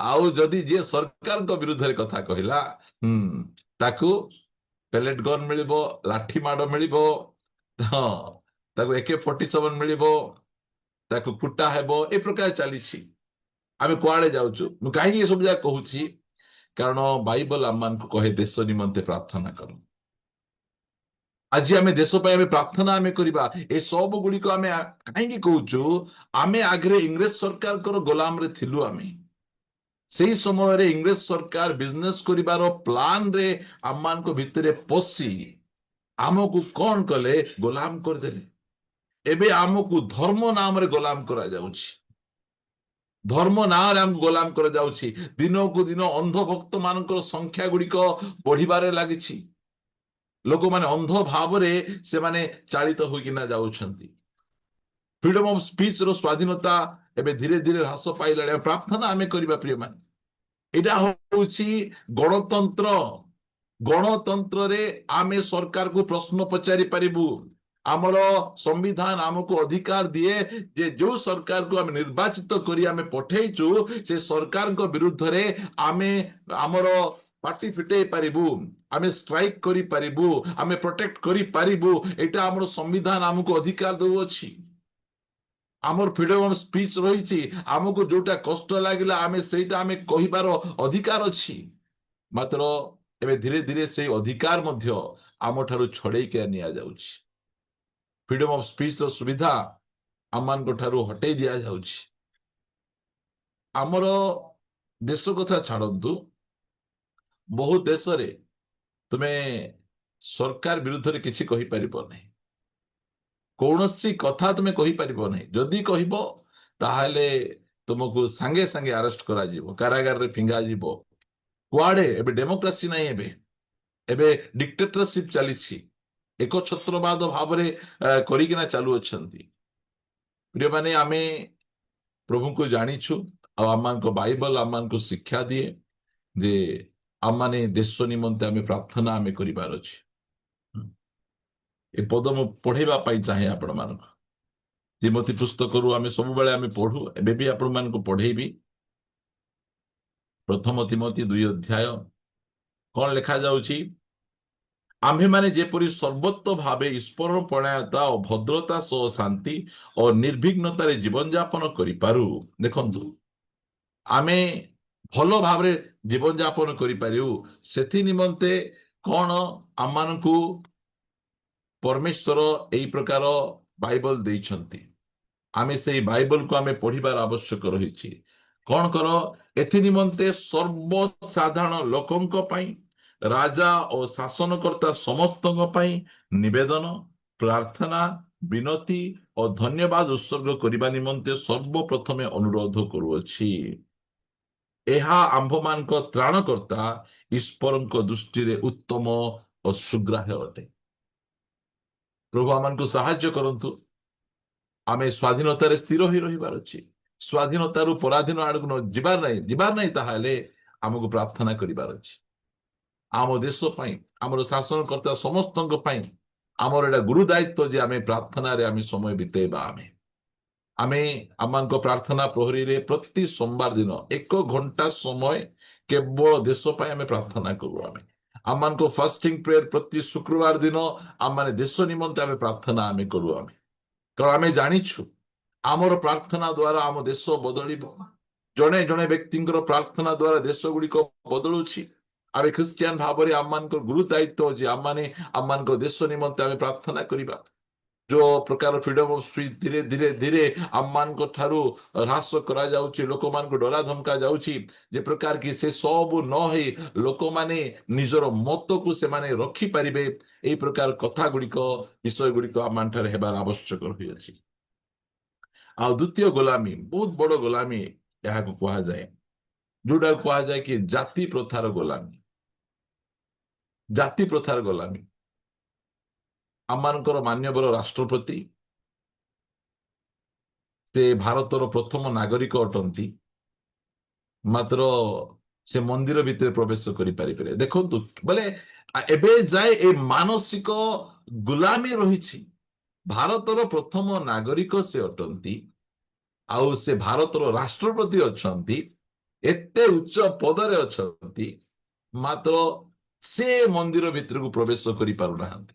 ଆଉ ଯଦି ଯିଏ ସରକାରଙ୍କ ବିରୁଦ୍ଧରେ କଥା କହିଲା, ତାକୁ ପେଲେଟ ଗନ୍ ମିଳିବ, ଲାଠି ମାଡ ମିଳିବ, ହଁ, ତାକୁ AK-47 ମିଳିବ, ତାକୁ କୁଟା ହେବ। ଏ ପ୍ରକାର ଚାଲିଛି। ଆମେ କୁଆଡେ ଯାଉଛୁ? ମୁଁ କାହିଁକି ଏସବୁ ଯାକ କହୁଛି? କାରଣ ବାଇବଲ ଆମମାନଙ୍କୁ କହେ, ଦେଶ ନିମନ୍ତେ ପ୍ରାର୍ଥନା କର। ଆଜି ଆମେ ଦେଶ ପାଇଁ ଆମେ ପ୍ରାର୍ଥନା ଆମେ କରିବା। ଏ ସବୁ ଗୁଡିକ ଆମେ କାହିଁକି କହୁଛୁ? ଆମେ ଆଗରେ ଇଂରେଜ ସରକାରଙ୍କର ଗୋଲାମରେ ଥିଲୁ। ଆମେ ସେଇ ସମୟରେ ଇଂରେଜ ସରକାର ବିଜନେସ କରିବାର ପ୍ଲାନରେ ଆମମାନଙ୍କ ଭିତରେ ପଶି ଆମକୁ କଣ କଲେ? ଗୋଲାମ କରିଦେଲେ। ଏବେ ଆମକୁ ଧର୍ମ ନାମରେ ଗୋଲାମ କରାଯାଉଛି। ଧର୍ମ ନାଁରେ ଆମକୁ ଗୋଲାମ କରାଯାଉଛି। ଦିନକୁ ଦିନ ଅନ୍ଧଭକ୍ତ ମାନଙ୍କର ସଂଖ୍ୟା ଗୁଡିକ ବଢିବାରେ ଲାଗିଛି। ଲୋକମାନେ ଅନ୍ଧ ଭାବରେ ସେମାନେ ଚାଳିତ ହୋଇକିନା ଯାଉଛନ୍ତି। ଫ୍ରିଡମ ଅଫ ସ୍ପିଚ ର ସ୍ୱାଧୀନତା ଏବେ ଧୀରେ ଧୀରେ ହ୍ରାସ ପାଇଲାଣି। ପ୍ରାର୍ଥନା ଆମେ କରିବା ପ୍ରିୟମାନେ। ଏଇଟା ହଉଛି ଗଣତନ୍ତ୍ର। ଗଣତନ୍ତ୍ରରେ ଆମେ ସରକାରକୁ ପ୍ରଶ୍ନ ପଚାରି ପାରିବୁ। ଆମର ସମ୍ବିଧାନ ଆମକୁ ଅଧିକାର ଦିଏ ଯେ ଯୋଉ ସରକାରକୁ ଆମେ ନିର୍ବାଚିତ କରି ଆମେ ପଠେଇଛୁ, ସେ ସରକାରଙ୍କ ବିରୁଦ୍ଧରେ ଆମେ ଆମର ପାଟି ଫିଟେଇ ପାରିବୁ, ଆମେ ଷ୍ଟ୍ରାଇକ କରିପାରିବୁ, ଆମେ ପ୍ରୋଟେକ୍ଟ କରିପାରିବୁ। ଏଇଟା ଆମର ସମ୍ବିଧାନ ଆମକୁ ଅଧିକାର ଦେଉଅଛି। ଆମର ଫ୍ରିଡମ ଅଫ ସ୍ପିଚ ରହିଛି। ଆମକୁ ଯୋଉଟା କଷ୍ଟ ଲାଗିଲା ଆମେ ସେଇଟା ଆମେ କହିବାର ଅଧିକାର ଅଛି। ମାତ୍ର ଏବେ ଧୀରେ ଧୀରେ ସେଇ ଅଧିକାର ମଧ୍ୟ ଆମଠାରୁ ଛଡେଇକି ନିଆଯାଉଛି। ଫ୍ରିଡମ ଅଫ ସ୍ପିଚ ର ସୁବିଧା ଆମମାନଙ୍କ ଠାରୁ ହଟେଇ ଦିଆଯାଉଛି। ଆମର ଦେଶ କଥା ଛାଡନ୍ତୁ, ବହୁ ଦେଶରେ ତୁମେ ସରକାର ବିରୁଦ୍ଧରେ କିଛି କହିପାରିବ ନାହିଁ। କୌଣସି କଥା ତୁମେ କହିପାରିବ ନାହିଁ। ଯଦି କହିବ, ତାହେଲେ ତୁମକୁ ସାଙ୍ଗେ ସାଙ୍ଗେ ଆରେଷ୍ଟ କରାଯିବ, କାରାଗାରରେ ଫିଙ୍ଗାଯିବ। କୁଆଡେ? ଏବେ ଡେମୋକ୍ରାସି ନାହିଁ। ଏବେ ଡିକ୍ଟେଟରସିପ ଚାଲିଛି। ଏକଛତ୍ରବାଦ ଭାବରେ କରିକିନା ଚାଲୁଅଛନ୍ତି। ପ୍ରିୟମାନେ, ଆମେ ପ୍ରଭୁଙ୍କୁ ଜାଣିଛୁ, ଆଉ ଆମମାନଙ୍କ ବାଇବଲ ଆମମାନଙ୍କୁ ଶିକ୍ଷା ଦିଏ ଯେ ଆମମାନେ ଦେଶ ନିମନ୍ତେ ଆମେ ପ୍ରାର୍ଥନା ଆମେ କରିବାର ଅଛି। ଏ ପଦ ମୁଁ ପଢେଇବା ପାଇଁ ଚାହେଁ ଆପଣମାନଙ୍କୁ। ତିମୋଥୀ ପୁସ୍ତକରୁ ଆମେ ସବୁବେଳେ ଆମେ ପଢୁ, ଏବେ ବି ଆପଣମାନଙ୍କୁ ପଢେଇବି। ପ୍ରଥମ ତିମୋଥୀ 2 ଅଧ୍ୟାୟ କଣ ଲେଖାଯାଉଛି? ଆମ୍ଭେମାନେ ଯେପରି ସର୍ବତ୍ର ଭାବେ ଈଶ୍ୱର ପ୍ରଣୟତା ଓ ଭଦ୍ରତା ସହ ଶାନ୍ତି ଓ ନିର୍ବିଘ୍ନତାରେ ଜୀବନଯାପନ କରିପାରୁ। ଦେଖନ୍ତୁ, ଆମେ ଭଲ ଭାବରେ ଜୀବନ ଯାପନ କରିପାରିବୁ ସେଥି ନିମନ୍ତେ କଣ ଆମମାନଙ୍କୁ ପରମେଶ୍ୱର ଏଇ ପ୍ରକାର ବାଇବଲ ଦେଇଛନ୍ତି। ଆମେ ସେଇ ବାଇବଲକୁ ଆମେ ପଢିବାର ଆବଶ୍ୟକ ରହିଛି। କଣ କର ଏଥି ନିମନ୍ତେ ସର୍ବସାଧାରଣ ଲୋକଙ୍କ ପାଇଁ, ରାଜା ଓ ଶାସନକର୍ତ୍ତା ସମସ୍ତଙ୍କ ପାଇଁ ନିବେଦନ, ପ୍ରାର୍ଥନା, ବିନତି ଓ ଧନ୍ୟବାଦ ଉତ୍ସର୍ଗ କରିବା ନିମନ୍ତେ ସର୍ବପ୍ରଥମେ ଅନୁରୋଧ କରୁଅଛି। ଏହା ଆମ୍ଭମାନଙ୍କ ତ୍ରାଣକର୍ତ୍ତା ଈଶ୍ୱରଙ୍କ ଦୃଷ୍ଟିରେ ଉତ୍ତମ ଓ ସୁଗ୍ରାହ୍ୟ ଅଟେ। ପ୍ରଭୁ ଆମମାନଙ୍କୁ ସାହାଯ୍ୟ କରନ୍ତୁ। ଆମେ ସ୍ୱାଧୀନତାରେ ସ୍ଥିର ହୋଇ ରହିବାର ଅଛି। ସ୍ୱାଧୀନତାରୁ ପରାଧୀନ ଆଡକୁ ଯିବାର ନାହିଁ ତାହେଲେ ଆମକୁ ପ୍ରାର୍ଥନା କରିବାର ଅଛି। ଆମ ଦେଶ ପାଇଁ, ଆମର ଶାସନକର୍ତ୍ତା ସମସ୍ତଙ୍କ ପାଇଁ ଆମର ଏଇଟା ଗୁରୁ ଦାୟିତ୍ୱ ଯେ ଆମେ ପ୍ରାର୍ଥନାରେ ଆମେ ସମୟ ବିତେଇବା। ଆମେ ଆମମାନଙ୍କ ପ୍ରାର୍ଥନା ପ୍ରହରୀରେ ପ୍ରତି ସୋମବାର ଦିନ 1 ଘଣ୍ଟା ସମୟ କେବଳ ଦେଶ ପାଇଁ ଆମେ ପ୍ରାର୍ଥନା କରୁ। ଆମମାନଙ୍କ ଫାଷ୍ଟିଂ ପ୍ରେୟର ପ୍ରତି ଶୁକ୍ରବାର ଦିନ ଆମେ ଦେଶ ନିମନ୍ତେ ଆମେ ପ୍ରାର୍ଥନା ଆମେ କରୁ। କାରଣ ଆମେ ଜାଣିଛୁ ଆମର ପ୍ରାର୍ଥନା ଦ୍ୱାରା ଆମ ଦେଶ ବଦଳିବ। ଜଣେ ଜଣେ ବ୍ୟକ୍ତିଙ୍କର ପ୍ରାର୍ଥନା ଦ୍ୱାରା ଦେଶ ଗୁଡିକ ବଦଳୁଛି। ଆମେ ଖ୍ରୀଷ୍ଟିଆନ ଭାବରେ ଆମମାନଙ୍କ ଗୁରୁ ଦାୟିତ୍ୱ ଯେ ଆମମାନଙ୍କ ଦେଶ ନିମନ୍ତେ ଆମେ ପ୍ରାର୍ଥନା କରିବା। ଯୋଉ ପ୍ରକାର ଫ୍ରିଡମ ଅଫ ସ୍ପିଚ ଧୀରେ ଧୀରେ ଧୀରେ ଆମମାନଙ୍କ ଠାରୁ ହ୍ରାସ କରାଯାଉଛି, ଲୋକମାନଙ୍କୁ ଡରା ଧମକା ଯାଉଛି, ଯେ ପ୍ରକାର କି ସେ ସବୁ ନ ହେଇ ଲୋକମାନେ ନିଜର ମତକୁ ସେମାନେ ରଖିପାରିବେ, ଏଇ ପ୍ରକାର କଥା ଗୁଡିକ ବିଷୟ ଗୁଡିକ ଆମମାନଠାରେ ହେବାର ଆବଶ୍ୟକ ରହିଅଛି। ଆଉ ଦ୍ୱିତୀୟ ଗୋଲାମୀ, ବହୁତ ବଡ ଗୋଲାମୀ ଏହାକୁ କୁହାଯାଏ, ଯୋଉଟା କୁହାଯାଏ କି ଜାତି ପ୍ରଥାର ଗୋଲାମୀ। ଜାତି ପ୍ରଥାର ଗୋଲାମୀ। ଆମମାନଙ୍କର ମାନ୍ୟବର ରାଷ୍ଟ୍ରପତି ସେ ଭାରତର ପ୍ରଥମ ନାଗରିକ ଅଟନ୍ତି, ମାତ୍ର ସେ ମନ୍ଦିର ଭିତରେ ପ୍ରବେଶ କରିପାରିବେ। ଦେଖନ୍ତୁ ବୋଲେ ଏବେ ଯାଏ ଏ ମାନସିକ ଗୁଲାମୀ ରହିଛି। ଭାରତର ପ୍ରଥମ ନାଗରିକ ସେ ଅଟନ୍ତି, ଆଉ ସେ ଭାରତର ରାଷ୍ଟ୍ରପତି ଅଛନ୍ତି, ଏତେ ଉଚ୍ଚ ପଦରେ ଅଛନ୍ତି, ମାତ୍ର ସେ ମନ୍ଦିର ଭିତରକୁ ପ୍ରବେଶ କରିପାରୁନାହାନ୍ତି।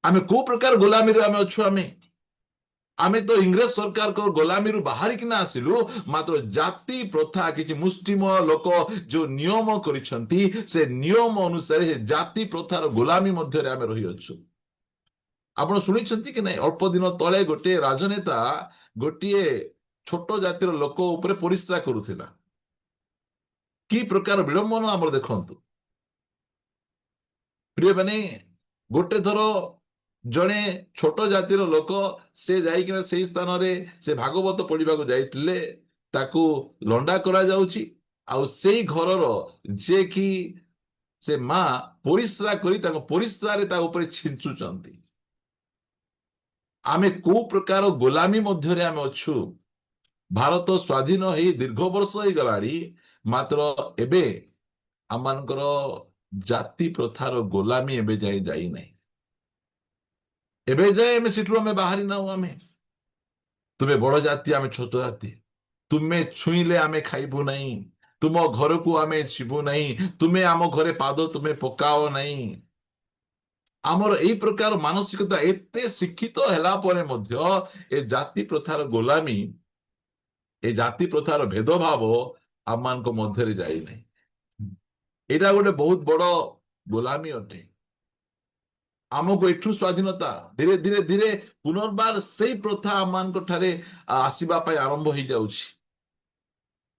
ଆମେ କୋଉ ପ୍ରକାର ଗୋଲାମୀରେ ଆମେ ଅଛୁ? ଆମେ ତ ଇଂରେଜ ସରକାରଙ୍କ ଗୋଲାମୀରୁ ବାହାରିକିନା ଆସିଲୁ, ମାତ୍ର ଜାତି ପ୍ରଥା କିଛି ମୁଷ୍ଟିମୟ ଲୋକ ଯୋଉ ନିୟମ କରିଛନ୍ତି, ସେ ନିୟମ ଅନୁସାରେ ସେ ଜାତି ପ୍ରଥାର ଗୋଲାମୀ ମଧ୍ୟରେ ଆମେ ରହିଅଛୁ। ଆପଣ ଶୁଣିଛନ୍ତି କି ନାଇଁ, ଅଳ୍ପ ଦିନ ତଳେ ଗୋଟିଏ ରାଜନେତା ଗୋଟିଏ ଛୋଟ ଜାତିର ଲୋକ ଉପରେ ପରିସ୍ରା କରୁଥିଲା। କି ପ୍ରକାର ବିଡ଼ମ୍ବନା ଆମର ଦେଖନ୍ତୁ ପ୍ରିୟ ମାନେ। ଗୋଟେ ଥର ଜଣେ ଛୋଟ ଜାତିର ଲୋକ ସେ ଯାଇକିନା ସେଇ ସ୍ଥାନରେ ସେ ଭାଗବତ ପଢିବାକୁ ଯାଇଥିଲେ, ତାକୁ ଲଣ୍ଡା କରାଯାଉଛି, ଆଉ ସେଇ ଘରର ଯେ କି ସେ ମା ପରିସ୍ରା କରି ତାଙ୍କ ପରିସ୍ରାରେ ତା ଉପରେ ଛିଞ୍ଚୁଛନ୍ତି। ଆମେ କୋଉ ପ୍ରକାର ଗୋଲାମୀ ମଧ୍ୟରେ ଆମେ ଅଛୁ? ଭାରତ ସ୍ୱାଧୀନ ହେଇ ଦୀର୍ଘ ବର୍ଷ ହେଇଗଲାଣି, ମାତ୍ର ଏବେ ଆମମାନଙ୍କର ଜାତି ପ୍ରଥାର ଗୋଲାମୀ ଏବେ ଯାଇ ଯାଇନାହିଁ। ଏବେ ଯାଏ ଆମେ ସେଠୁ ଆମେ ବାହାରି ନାହୁଁ। ତୁମେ ବଡ ଜାତି, ଆମେ ଛୋଟ ଜାତି। ତୁମେ ଛୁଇଁଲେ ଆମେ ଖାଇବୁ ନାହିଁ, ତୁମ ଘରକୁ ଆମେ ଯିବୁ ନାହିଁ, ତୁମେ ଆମ ଘରେ ପାଦ ତୁମେ ପକାଅ ନାହିଁ। ଆମର ଏଇ ପ୍ରକାର ମାନସିକତା ଏତେ ଶିକ୍ଷିତ ହେଲା ପରେ ମଧ୍ୟ ଏ ଜାତି ପ୍ରଥାର ଗୋଲାମୀ, ଏ ଜାତି ପ୍ରଥାର ଭେଦଭାବ ଆମମାନଙ୍କ ମଧ୍ୟରେ ଯାଇନାହିଁ। ଏଇଟା ଗୋଟେ ବହୁତ ବଡ ଗୋଲାମୀ ଅଟେ। ଆମକୁ ଏଠୁ ସ୍ୱାଧୀନତା ଧୀରେ ଧୀରେ ଧୀରେ ପୁନର୍ବାର ସେଇ ପ୍ରଥା ଆମମାନଙ୍କ ଠାରେ ଆସିବା ପାଇଁ ଆରମ୍ଭ ହେଇଯାଉଛି।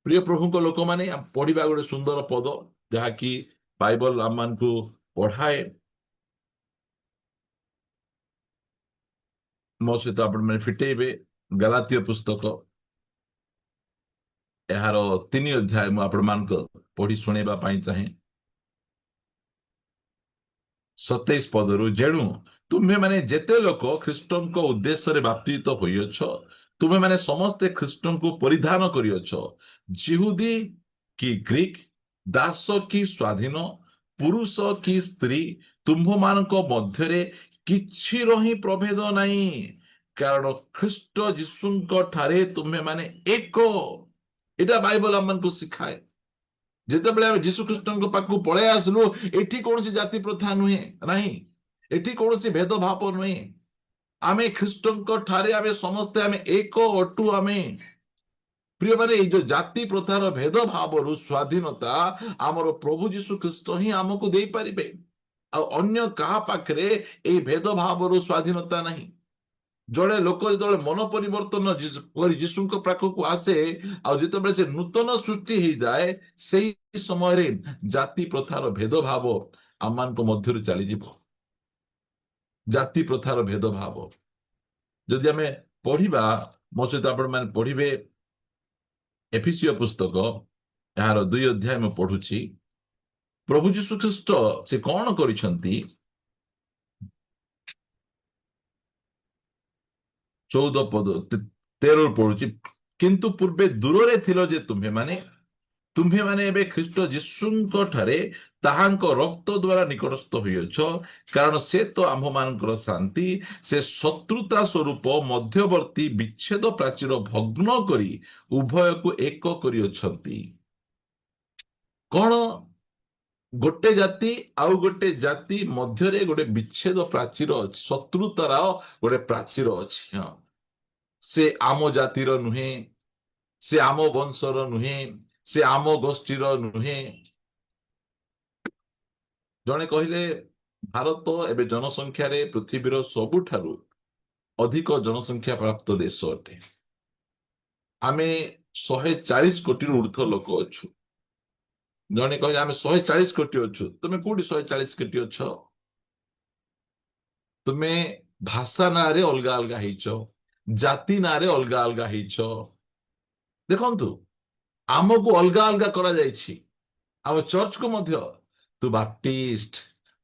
ପ୍ରିୟ ପ୍ରଭୁଙ୍କ ଲୋକମାନେ, ପଢିବା ଗୋଟେ ସୁନ୍ଦର ପଦ ଯାହାକି ବାଇବଲ ଆମମାନଙ୍କୁ ପଢାଏ। ମୋ ସହିତ ଆପଣମାନେ ଫିଟେଇବେ ଗଲାତୀୟ ପୁସ୍ତକ, ଏହାର 3 ଅଧ୍ୟାୟ ମୁଁ ଆପଣମାନଙ୍କୁ ପଢି ଶୁଣେଇବା ପାଇଁ ଚାହେଁ। 27 ପଦରୁ, ଯେଣୁ ତୁମେମାନେ ଯେତେ ଲୋକ ଖ୍ରୀଷ୍ଟଙ୍କ ଉଦ୍ଦେଶ୍ୟରେ ବାପ୍ତିତ ହୋଇଅଛ, ତୁମେମାନେ ସମସ୍ତେ ଖ୍ରୀଷ୍ଟଙ୍କୁ ପରିଧାନ କରିଅଛ। ଯିହୁଦୀ କି ଗ୍ରୀକ, ଦାସ କି ସ୍ୱାଧୀନ, ପୁରୁଷ କି ସ୍ତ୍ରୀ, ତୁମ୍ଭମାନଙ୍କ ମଧ୍ୟରେ କିଛିର ହିଁ ପ୍ରଭେଦ ନାହିଁ, କାରଣ ଖ୍ରୀଷ୍ଟ ଯୀଶୁଙ୍କ ଠାରେ ତୁମେମାନେ ଏକ। ଏଇଟା ବାଇବଲ ଆମମାନଙ୍କୁ ଶିଖାଏ। ଯେତେବେଳେ ଆମେ ଯୀଶୁ ଖ୍ରୀଷ୍ଟଙ୍କ ପାଖକୁ ପଳେଇ ଆସିଲୁ, ଏଠି କୌଣସି ଜାତି ପ୍ରଥା ନାହିଁ, ଏଠି କୌଣସି ଭେଦଭାବ ନୁହେଁ। ଆମେ ଖ୍ରୀଷ୍ଟଙ୍କ ଠାରେ ଆମେ ସମସ୍ତେ ଆମେ ଏକ ଅଟୁ। ପ୍ରିୟ ମାନେ ଏଇ ଯୋଉ ଜାତି ପ୍ରଥାର ଭେଦଭାବରୁ ସ୍ୱାଧୀନତା ଆମର ପ୍ରଭୁ ଯୀଶୁ ଖ୍ରୀଷ୍ଟ ହିଁ ଆମକୁ ଦେଇପାରିବେ। ଆଉ ଅନ୍ୟ କାହା ପାଖରେ ଏଇ ଭେଦଭାବରୁ ସ୍ୱାଧୀନତା ନାହିଁ। ଜଣେ ଲୋକ ଯେତେବେଳେ ମନ ପରିବର୍ତ୍ତନ କରି ଯୀଶୁଙ୍କ ପାଖକୁ ଆସେ, ଆଉ ଯେତେବେଳେ ସେ ନୂତନ ସୃଷ୍ଟି ହେଇଯାଏ, ସେଇ ସମୟରେ ଜାତି ପ୍ରଥାର ଭେଦଭାବ ଆମମାନଙ୍କ ମଧ୍ୟରୁ ଚାଲିଯିବ। ଜାତି ପ୍ରଥାର ଭେଦଭାବ ଯଦି ଆମେ ପଢିବା, ମୋ ସହିତ ଆପଣମାନେ ପଢିବେ ଏଫେସୀୟ ପୁସ୍ତକ, ଏହାର 2 ଅଧ୍ୟାୟ ମୁଁ ପଢୁଛି। ପ୍ରଭୁ ଯୀଶୁ ଖ୍ରୀଷ୍ଟ ସେ କଣ କରିଛନ୍ତି? 14 ପଦ 13 ପଢୁଛି। କିନ୍ତୁ ପୂର୍ବେ ଦୂରରେ ଥିଲ ଯେ ତୁମ୍ଭେମାନେ ଏବେ ଖ୍ରୀଷ୍ଟ ଯୀଶୁଙ୍କ ଠାରେ ତାହାଙ୍କ ରକ୍ତ ଦ୍ୱାରା ନିକଟସ୍ଥ ହୋଇଅଛ, କାରଣ ସେ ତ ଆମ୍ଭମାନଙ୍କର ଶାନ୍ତି। ସେ ଶତ୍ରୁତା ସ୍ୱରୂପ ମଧ୍ୟବର୍ତ୍ତୀ ବିଚ୍ଛେଦ ପ୍ରାଚୀର ଭଗ୍ନ କରି ଉଭୟକୁ ଏକ କରିଅଛନ୍ତି। କଣ? ଗୋଟେ ଜାତି ଆଉ ଗୋଟେ ଜାତି ମଧ୍ୟରେ ଗୋଟେ ବିଚ୍ଛେଦ ପ୍ରାଚୀର ଅଛି, ଶତ୍ରୁତାର ଗୋଟେ ପ୍ରାଚୀର ଅଛି। ହଁ, ସେ ଆମ ଜାତିର ନୁହେଁ, ସେ ଆମ ବଂଶର ନୁହେଁ, ସେ ଆମ ଗୋଷ୍ଠୀର ନୁହେଁ। ଜଣେ କହିଲେ ଭାରତ ଏବେ ଜନସଂଖ୍ୟାରେ ପୃଥିବୀର ସବୁଠାରୁ ଅଧିକ ଜନସଂଖ୍ୟା ପ୍ରାପ୍ତ ଦେଶ ଅଟେ। ଆମେ 140 କୋଟିରୁ ଉର୍ଦ୍ଧ୍ୱ ଲୋକ ଅଛୁ। ଜଣେ କହିଲେ ଆମେ 140 କୋଟି ଅଛୁ। ତୁମେ କୋଉଠି 140 କୋଟି ଅଛ? ତୁମେ ଭାଷା ନାଁରେ ଅଲଗା ଅଲଗା ହେଇଛ, ଜାତି ନାଁରେ ଅଲଗା ଅଲଗା ହେଇଛ। ଦେଖନ୍ତୁ, ଆମକୁ ଅଲଗା ଅଲଗା କରାଯାଇଛି। ଆମ ଚର୍ଚ୍ଚକୁ ମଧ୍ୟ ତୁ ବାପ୍ଟିଷ୍ଟ,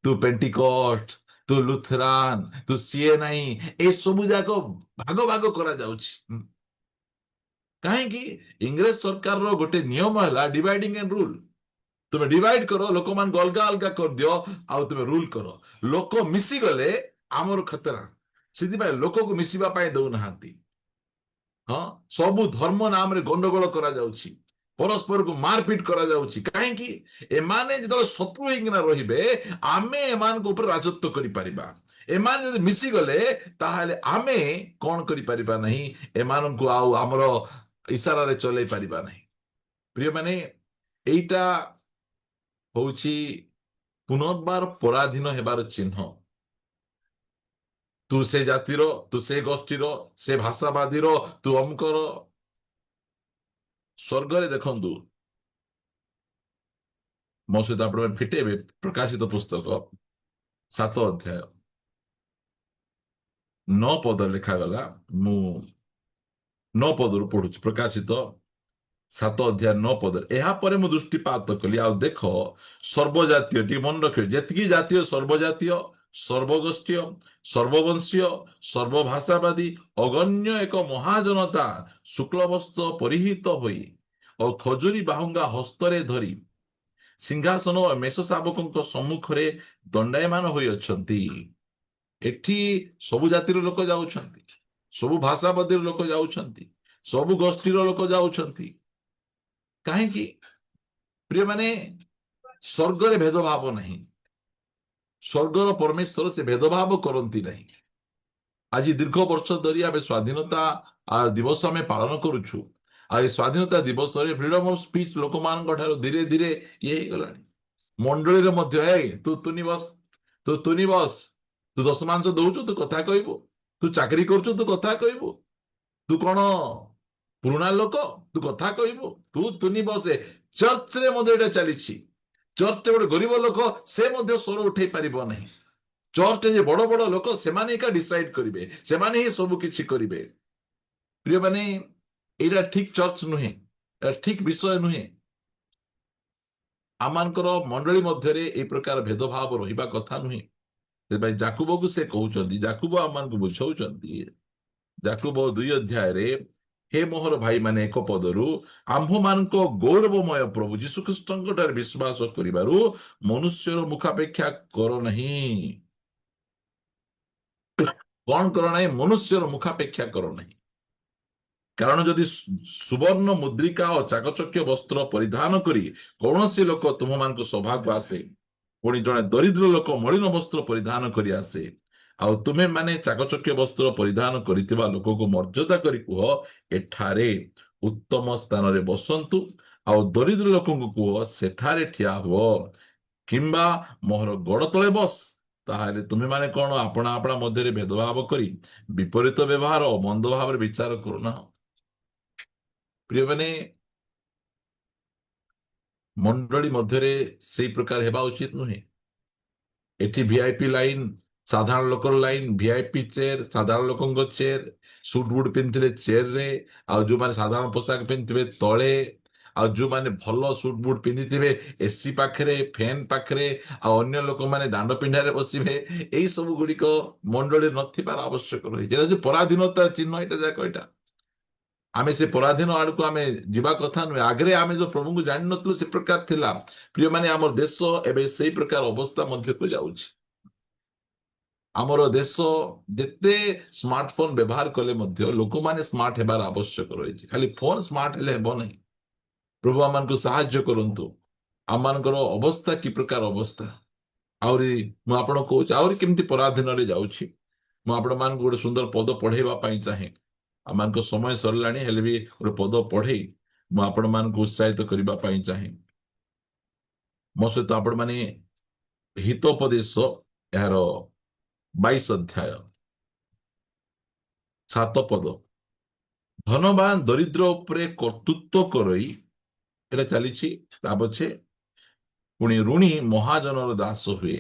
ତୁ ପେଣ୍ଟିକଷ୍ଟ, ତୁ ଲୁଥରାନ, ତୁ ସିଏ ନାହିଁ, ଏସବୁ ଯାକ ଭାଗ ଭାଗ କରାଯାଉଛି। କାହିଁକି? ଇଂରେଜ ସରକାରର ଗୋଟେ ନିୟମ ହେଲା ଡିଭାଇଡିଂ ଏଣ୍ଡ ରୁଲ। ତୁମେ ଡିଭାଇଡ କର, ଲୋକମାନଙ୍କୁ ଅଲଗା ଅଲଗା କରିଦିଅ, ଆଉ ତୁମେ ରୁଲ କର। ଲୋକ ମିଶିଗଲେ ଆମର ଖତରା। ସେଥିପାଇଁ ଲୋକକୁ ମିଶିବା ପାଇଁ ଦଉନାହାନ୍ତି। ହଁ, ସବୁ ଧର୍ମ ନାମରେ ଗଣ୍ଡଗୋଳ କରାଯାଉଛି, ପରସ୍ପରକୁ ମାରପିଟ କରାଯାଉଛି। କାହିଁକି? ଏମାନେ ଯେତେବେଳେ ଶତ୍ରୁ ହେଇକିନା ରହିବେ, ଆମେ ଏମାନଙ୍କ ଉପରେ ରାଜତ୍ୱ କରିପାରିବା। ଏମାନେ ଯଦି ମିଶିଗଲେ, ତାହେଲେ ଆମେ କଣ କରିପାରିବା ନାହିଁ? ଏମାନଙ୍କୁ ଆଉ ଆମର ଇଶାରାରେ ଚଲେଇ ପାରିବା ନାହିଁ। ପ୍ରିୟମାନେ, ଏଇଟା ହଉଛି ପୁନର୍ବାର ପରାଧୀନ ହେବାର ଚିହ୍ନ। ତୁ ସେ ଜାତିର, ତୁ ସେ ଗୋଷ୍ଠୀର, ସେ ଭାଷାବାଦୀର, ତୁ ଅମୁକର। ସ୍ୱର୍ଗରେ ଦେଖନ୍ତୁ, ମୋ ସହିତ ଆପଣ ଫିଟେଇବେ ପ୍ରକାଶିତ ପୁସ୍ତକ 7 ଅଧ୍ୟାୟ 9 ପଦ ଲେଖାଗଲା। ମୁଁ 9 ପଦରୁ ପଢୁଛି। ପ୍ରକାଶିତ 7 ଅଧ୍ୟାୟ 9 ପଦରେ, ଏହାପରେ ମୁଁ ଦୃଷ୍ଟିପାତ କଲି, ଆଉ ଦେଖ ସର୍ବଜାତୀୟ, ଟିକେ ମନେ ରଖିବେ, ଯେତିକି ଜାତୀୟ, ସର୍ବଜାତୀୟ, ସର୍ବଗୋଷ୍ଠୀୟ, ସର୍ବବଂଶୀୟ, ସର୍ବଭାଷାବାଦୀ, ଅଗଣ୍ୟ ଏକ ମହାଜନତା ଶୁକ୍ଳ ବସ୍ତ୍ର ପରିହିତ ହୋଇ ଓ ଖଜୁରୀ ବାହୁଙ୍ଗା ହସ୍ତରେ ଧରି ସିଂହାସନ ଓ ମେଷ ଶାବକଙ୍କ ସମ୍ମୁଖରେ ଦଣ୍ଡାୟମାନ ହୋଇଅଛନ୍ତି। ଏଠି ସବୁ ଜାତିର ଲୋକ ଯାଉଛନ୍ତି, ସବୁ ଭାଷାବାଦୀର ଲୋକ ଯାଉଛନ୍ତି, ସବୁ ଗୋଷ୍ଠୀର ଲୋକ ଯାଉଛନ୍ତି। କାହିଁକି? ପ୍ରିୟମାନେ, ସ୍ୱର୍ଗରେ ଭେଦଭାବ ନାହିଁ। ସ୍ୱର୍ଗର ପରମେଶ୍ୱର ସେ ଭେଦଭାବ କରନ୍ତି ନାହିଁ। ଆଜି ଦୀର୍ଘ ବର୍ଷ ଧରି ଆମେ ସ୍ୱାଧୀନତା ଦିବସ ଆମେ ପାଳନ କରୁଛୁ। ଆଉ ଏ ସ୍ୱାଧୀନତା ଦିବସରେ ଫ୍ରିଡମ ଅଫ ସ୍ପିଚ ଲୋକମାନଙ୍କ ଠାରୁ ଧୀରେ ଧୀରେ ଇଏ ହେଇଗଲାଣି। ମଣ୍ଡଳୀରେ ମଧ୍ୟ ତୁ ତୁନି ବସ, ତୁ ତୁନି ବସ, ତୁ ଦଶମାଂଶ ଦଉଛୁ, ତୁ କଥା କହିବୁ, ତୁ ଚାକିରି କରୁଛୁ, ତୁ କଥା କହିବୁ, ତୁ କଣ ପୁରୁଣା ଲୋକ, ତୁ କଥା କହିବୁ, ତୁ ତୁନି ବସେ। ଚର୍ଚ୍ଚରେ ମଧ୍ୟ ଏଇଟା ଚାଲିଛି। ଚର୍ଚ୍ଚରେ ଗୋଟେ ଗରିବ ଲୋକ, ସେ ମଧ୍ୟ ସ୍ୱର ଉଠେଇ ପାରିବ ନାହିଁ। ଚର୍ଚ୍ଚରେ ଯେ ବଡ ବଡ ଲୋକ, ସେମାନେ ଏକା ଡିସାଇଡ କରିବେ, ସେମାନେ ହିଁ ସବୁ କିଛି କରିବେ। ପ୍ରିୟମାନେ, ଏଇଟା ଠିକ ଚର୍ଚ୍ଚ ନୁହେଁ, ଏଇଟା ଠିକ ବିଷୟ ନୁହେଁ। ଆମମାନଙ୍କର ମଣ୍ଡଳୀ ମଧ୍ୟରେ ଏଇ ପ୍ରକାର ଭେଦଭାବ ରହିବା କଥା ନୁହେଁ। ସେଥିପାଇଁ ଯାକୁବକୁ ସେ କହୁଛନ୍ତି, ଯାକୁବ ଆମମାନଙ୍କୁ ବୁଝାଉଛନ୍ତି, ଯାକୁବ 2 ଅଧ୍ୟାୟରେ, ହେ ମୋହର ଭାଇମାନେ, 1 ପଦରୁ, ଆମ୍ଭମାନଙ୍କ ଗୌରବମୟ ପ୍ରଭୁ ଯୀଶୁଖ୍ରୀଷ୍ଟଙ୍କ ଠାରେ ବିଶ୍ୱାସ କରିବାରୁ ମନୁଷ୍ୟର ମୁଖାପେକ୍ଷା କର ନାହିଁ। କଣ କର ନାହିଁ? ମନୁଷ୍ୟର ମୁଖାପେକ୍ଷା କର ନାହିଁ। କାରଣ ଯଦି ସୁବର୍ଣ୍ଣ ମୁଦ୍ରିକା ଓ ଚାକଚକ୍ୟ ବସ୍ତ୍ର ପରିଧାନ କରି କୌଣସି ଲୋକ ତୁମମାନଙ୍କ ସଭାକୁ ଆସେ, ପୁଣି ଜଣେ ଦରିଦ୍ର ଲୋକ ମଳିନ ବସ୍ତ୍ର ପରିଧାନ କରି ଆସେ, ଆଉ ତୁମେ ମାନେ ଚାକଚକ୍ୟ ବସ୍ତ୍ର ପରିଧାନ କରିଥିବା ଲୋକକୁ ମର୍ଯ୍ୟାଦା କରି କୁହ, ଏଠାରେ ଉତ୍ତମ ସ୍ଥାନରେ ବସନ୍ତୁ ଆଉ ଦରିଦ୍ର ଲୋକଙ୍କୁ କୁହ ସେଠାରେ ଠିଆ ହୁଅ, କିମ୍ବା ମୋହର ଗୋଡ଼ ତଳେ ବସ। ତାହେଲେ ତୁମେମାନେ କଣ ଆପଣା ଆପଣା ମଧ୍ୟରେ ଭେଦଭାବ କରି ବିପରୀତ ବ୍ୟବହାର ଓ ମନ୍ଦ ଭାବରେ ବିଚାର କରୁନାହ? ପ୍ରିୟମାନେ, ମଣ୍ଡଳୀ ମଧ୍ୟରେ ସେଇ ପ୍ରକାର ହେବା ଉଚିତ ନୁହେଁ। ଏଠି ଭିଆଇପି ଲାଇନ, ସାଧାରଣ ଲୋକର ଲାଇନ, ଭିଆଇପି ଚେୟାର, ସାଧାରଣ ଲୋକଙ୍କ ଚେୟାର, ସୁଟ ବୁଟ ପିନ୍ଧିଥିଲେ ଚେୟାରରେ, ଆଉ ଯୋଉମାନେ ସାଧାରଣ ପୋଷାକ ପିନ୍ଧିଥିବେ ତଳେ, ଆଉ ଯୋଉମାନେ ଭଲ ସୁଟ ବୁଟ ପିନ୍ଧିଥିବେ ଏସି ପାଖରେ, ଫ୍ୟାନ ପାଖରେ, ଆଉ ଅନ୍ୟ ଲୋକମାନେ ଦାଣ୍ଡ ପିଣ୍ଡାରେ ବସିବେ। ଏଇ ସବୁ ଗୁଡିକ ମଣ୍ଡଳୀ ନଥିବାର ଆବଶ୍ୟକ ରହିଛି। ଏଇଟା ଯୋଉ ପରାଧୀନତା ଚିହ୍ନ, ଏଇଟା ଯାକ ଏଇଟା ଆମେ ସେ ପରାଧୀନ ଆଡକୁ ଆମେ ଯିବା କଥା ନୁହେଁ। ଆଗରେ ଆମେ ଯୋଉ ପ୍ରଭୁଙ୍କୁ ଜାଣିନଥିଲୁ ସେ ପ୍ରକାର ଥିଲା। ପ୍ରିୟମାନେ, ଆମର ଦେଶ ଏବେ ସେଇ ପ୍ରକାର ଅବସ୍ଥା ମଧ୍ୟକୁ ଯାଉଛି। ଆମର ଦେଶ ଯେତେ ସ୍ମାର୍ଟଫୋନ ବ୍ୟବହାର କଲେ ମଧ୍ୟ ଲୋକମାନେ ସ୍ମାର୍ଟ ହେବାର ଆବଶ୍ୟକ ରହିଛି। ଖାଲି ଫୋନ ସ୍ମାର୍ଟ ହେଲେ ହେବ ନାହିଁ। ପ୍ରଭୁ ଆମମାନଙ୍କୁ ସାହାଯ୍ୟ କରନ୍ତୁ। ଆମମାନଙ୍କର ଅବସ୍ଥା କି ପ୍ରକାର ଅବସ୍ଥା, ଆହୁରି ମୁଁ ଆପଣଙ୍କୁ କହୁଛି ଆହୁରି କେମିତି ପରାଧୀନରେ ଯାଉଛି। ମୁଁ ଆପଣମାନଙ୍କୁ ଗୋଟେ ସୁନ୍ଦର ପଦ ପଢେଇବା ପାଇଁ ଚାହେଁ। ଆମମାନଙ୍କ ସମୟ ସରିଲାଣି, ହେଲେ ବି ଗୋଟେ ପଦ ପଢେଇ ମୁଁ ଆପଣମାନଙ୍କୁ ଉତ୍ସାହିତ କରିବା ପାଇଁ ଚାହେଁ। ମୋ ସହିତ ଆପଣମାନେ ହିତୋପଦେଶ ଏହାର 22 ଅଧ୍ୟାୟ 7 ପଦ, ଧନବାନ ଦରିଦ୍ର ଉପରେ କର୍ତ୍ତୃତ୍ୱ କରଇ, ଏଟା ଚାଲିଛି। ତା ପଛେ ପୁଣି ଋଣୀ ମହାଜନର ଦାସ ହୁଏ।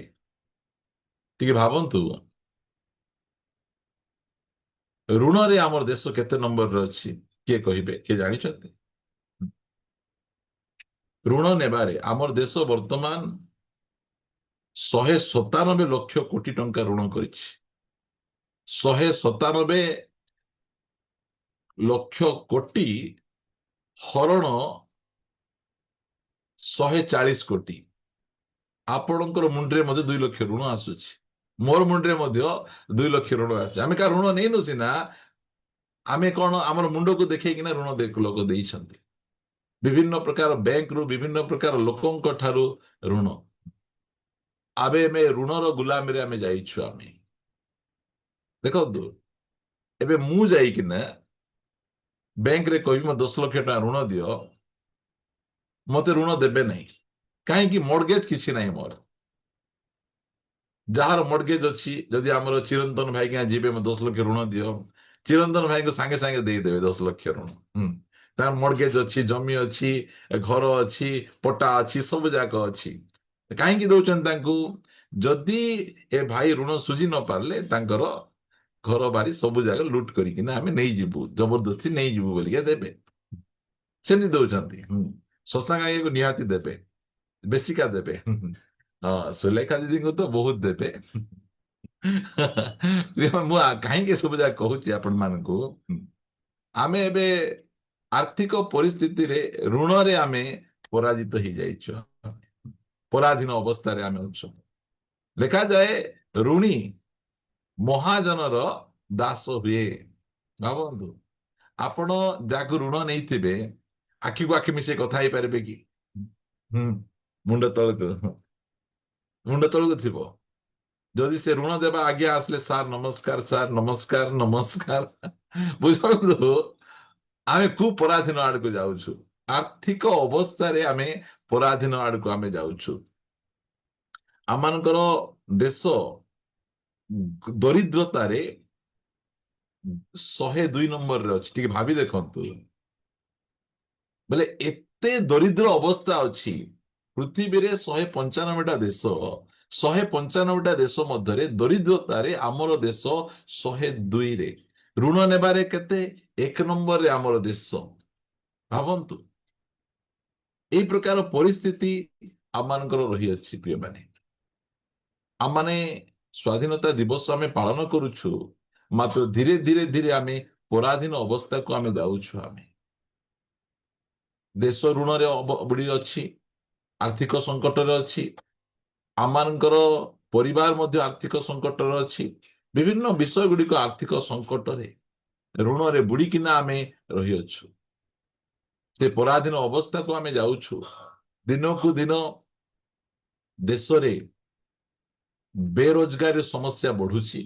ଟିକେ ଭାବନ୍ତୁ, ଋଣରେ ଆମର ଦେଶ କେତେ ନମ୍ବରରେ ଅଛି? କିଏ କହିବେ? କିଏ ଜାଣିଛନ୍ତି? ଋଣ ନେବାରେ ଆମର ଦେଶ ବର୍ତ୍ତମାନ 197 ଲକ୍ଷ କୋଟି ଟଙ୍କା ଋଣ କରିଛି। 197 ଲକ୍ଷ କୋଟି ହରଣ 140 କୋଟି। ଆପଣଙ୍କର ମୁଣ୍ଡରେ ମଧ୍ୟ 2 ଲକ୍ଷ ଋଣ ଆସୁଛି, ମୋର ମୁଣ୍ଡରେ ମଧ୍ୟ 2 ଲକ୍ଷ ଋଣ ଆସୁଛି। ଆମେ କାହା ଋଣ ନେଇନୁ ସିନା, ଆମେ କଣ ଆମର ମୁଣ୍ଡକୁ ଦେଖେଇକିନା ଋଣ ଲୋକ ଦେଇଛନ୍ତି। ବିଭିନ୍ନ ପ୍ରକାର ବ୍ୟାଙ୍କରୁ, ବିଭିନ୍ନ ପ୍ରକାର ଲୋକଙ୍କ ଠାରୁ ଋଣ। ଆମେ ଋଣର ଗୁଲାମୀରେ ଆମେ ଯାଇଛୁ। ଆମେ ଦେଖନ୍ତୁ, ଏବେ ମୁଁ ଯାଇକିନା ବ୍ୟାଙ୍କରେ କହିବି ମୋତେ 10 ଲକ୍ଷ ଟଙ୍କା ଋଣ ଦିଅ, ମତେ ଋଣ ଦେବେ ନାହିଁ। କାହିଁକି? ମର୍ଗେଜ କିଛି ନାହିଁ ମୋର। ଯାହାର ମର୍ଗେଜ ଅଛି, ଯଦି ଆମର ଚିରନ୍ତନ ଭାଇକିନା ଯିବେ, ମୋତେ 10 ଲକ୍ଷ ଋଣ ଦିଅ, ଚିରନ୍ତନ ଭାଇଙ୍କୁ ସାଙ୍ଗେ ସାଙ୍ଗେ ଦେଇଦେବେ 10 ଲକ୍ଷ ଋଣ। ତାର ମର୍ଗେଜ ଅଛି, ଜମି ଅଛି, ଘର ଅଛି, ପଟା ଅଛି, ସବୁ ଯାକ ଅଛି। କାହିଁକି ଦଉଛନ୍ତି ତାଙ୍କୁ? ଯଦି ଏ ଭାଇ ଋଣ ସୁଝି ନ ପାରିଲେ ତାଙ୍କର ଘର ବାରି ସବୁ ଜାଗା ଲୁଟ କରିକିନା ଆମେ ନେଇଯିବୁ, ଜବରଦସ୍ତି ନେଇଯିବୁ ବୋଲିକା ଦେବେ। ସେମିତି ଦଉଛନ୍ତି। ଶଶା ଗାଈକୁ ନିହାତି ଦେବେ, ବେଶିକା ଦେବେ। ହଁ, ସୁଲେଖା ଦିଦିଙ୍କୁ ତ ବହୁତ ଦେବେ। ମୁଁ କାହିଁକି ସବୁ ଯାକ କହୁଛି ଆପଣ ମାନଙ୍କୁ, ଆମେ ଏବେ ଆର୍ଥିକ ପରିସ୍ଥିତିରେ ଋଣରେ ଆମେ ପରାଜିତ ହେଇଯାଇଛୁ, ପରାଧୀନ ଅବସ୍ଥାରେ ଆମେ ଅଛୁ। ଲେଖାଯାଏ ଋଣୀ ମହାଜନର ଦାସ ହୁଏ। ଭାବନ୍ତୁ, ଆପଣ ଯାହାକୁ ଋଣ ନେଇଥିବେ, ଆଖିକୁ ଆଖି ମିଶେଇ କଥା ହେଇପାରିବେ କି? ମୁଣ୍ଡ ତଳକୁ, ମୁଣ୍ଡ ତଳକୁ ଥିବ। ଯଦି ସେ ଋଣ ଦେବା ଆଜ୍ଞା ଆସିଲେ, ସାର୍ ନମସ୍କାର, ସାର୍ ନମସ୍କାର, ନମସ୍କାର। ବୁଝନ୍ତୁ, ଆମେ ଖୁବ ପରାଧୀନ ଆଡକୁ ଯାଉଛୁ। ଆର୍ଥିକ ଅବସ୍ଥାରେ ଆମେ ପରାଧୀନ ଆଡକୁ ଆମେ ଯାଉଛୁ। ଆମମାନଙ୍କର ଦେଶ ଦରିଦ୍ରତାରେ 102 ନମ୍ବରରେ ଅଛି। ଟିକେ ଭାବି ଦେଖନ୍ତୁ, ବୋଲେ ଏତେ ଦରିଦ୍ର ଅବସ୍ଥା ଅଛି। ପୃଥିବୀରେ 195ଟା ଦେଶ, 195ଟା ଦେଶ ମଧ୍ୟରେ ଦରିଦ୍ରତାରେ ଆମର ଦେଶ 102ରେ। ଋଣ ନେବାରେ କେତେ? 1 ନମ୍ବରରେ ଆମର ଦେଶ। ଭାବନ୍ତୁ, ଏଇ ପ୍ରକାର ପରିସ୍ଥିତି ଆମମାନଙ୍କର ରହିଅଛି। ପ୍ରିୟମାନେ, ଆମମାନେ ସ୍ୱାଧୀନତା ଦିବସ ଆମେ ପାଳନ କରୁଛୁ, ମାତ୍ର ଧୀରେ ଧୀରେ ଧୀରେ ଆମେ ପରାଧୀନ ଅବସ୍ଥାକୁ ଆମେ ଯାଉଛୁ। ଆମେ ଦେଶ ଋଣରେ ବୁଡି ଅଛି, ଆର୍ଥିକ ସଂକଟରେ ଅଛି। ଆମମାନଙ୍କର ପରିବାର ମଧ୍ୟ ଆର୍ଥିକ ସଂକଟରେ ଅଛି। ବିଭିନ୍ନ ବିଷୟ ଗୁଡିକ ଆର୍ଥିକ ସଂକଟରେ, ଋଣରେ ବୁଡିକିନା ଆମେ ରହିଅଛୁ। ସେ ପରାଧୀନ ଅବସ୍ଥାକୁ ଆମେ ଯାଉଛୁ। ଦିନକୁ ଦିନ ଦେଶରେ ବେରୋଜଗାରୀ ସମସ୍ୟା ବଢୁଛି।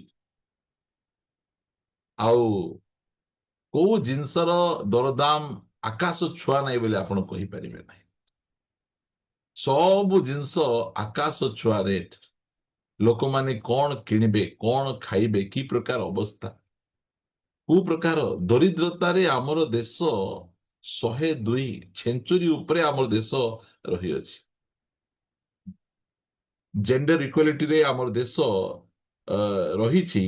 ଆଉ କୋଉ ଜିନିଷର ଦରଦାମ ଆକାଶ ଛୁଆ ନାହିଁ ବୋଲି ଆପଣ କହିପାରିବେ ନାହିଁ। ସବୁ ଜିନିଷ ଆକାଶ ଛୁଆ ରେଟ୍। ଲୋକମାନେ କଣ କିଣିବେ, କଣ ଖାଇବେ, କି ପ୍ରକାର ଅବସ୍ଥା, କୋଉ ପ୍ରକାର ଦରିଦ୍ରତାରେ ଆମର ଦେଶ 102 ସେଞ୍ଚୁରୀ ଉପରେ ଆମର ଦେଶ ରହିଅଛି। ଜେଣ୍ଡର ଇକ୍ୱାଲିଟିରେ ଆମର ଦେଶ ରହିଛି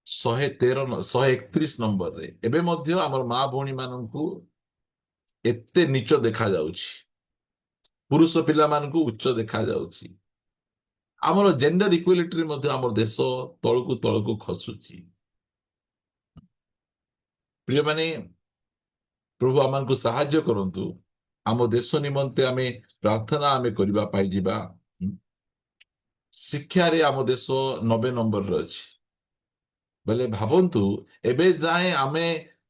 131 ନମ୍ବରରେ। ଏବେ ମଧ୍ୟ ଆମର ମା ଭଉଣୀ ମାନଙ୍କୁ ଏତେ ନିଚ ଦେଖାଯାଉଛି, ପୁରୁଷ ପିଲାମାନଙ୍କୁ ଉଚ୍ଚ ଦେଖାଯାଉଛି। ଆମର ଜେଣ୍ଡର ଇକ୍ୱାଲିଟିରେ ମଧ୍ୟ ଆମର ଦେଶ ତଳକୁ ତଳକୁ ଖସୁଛି। ପ୍ରିୟମାନେ, ପ୍ରଭୁ ଆମମାନଙ୍କୁ ସାହାଯ୍ୟ କରନ୍ତୁ। ଆମ ଦେଶ ନିମନ୍ତେ ଆମେ ପ୍ରାର୍ଥନା ଆମେ କରିବା ପାଇଁ ଯିବା। ଶିକ୍ଷାରେ ଆମ ଦେଶ 90 ନମ୍ବରରେ ଅଛି। ବୋଲେ ଭାବନ୍ତୁ, ଏବେ ଯାଏ ଆମେ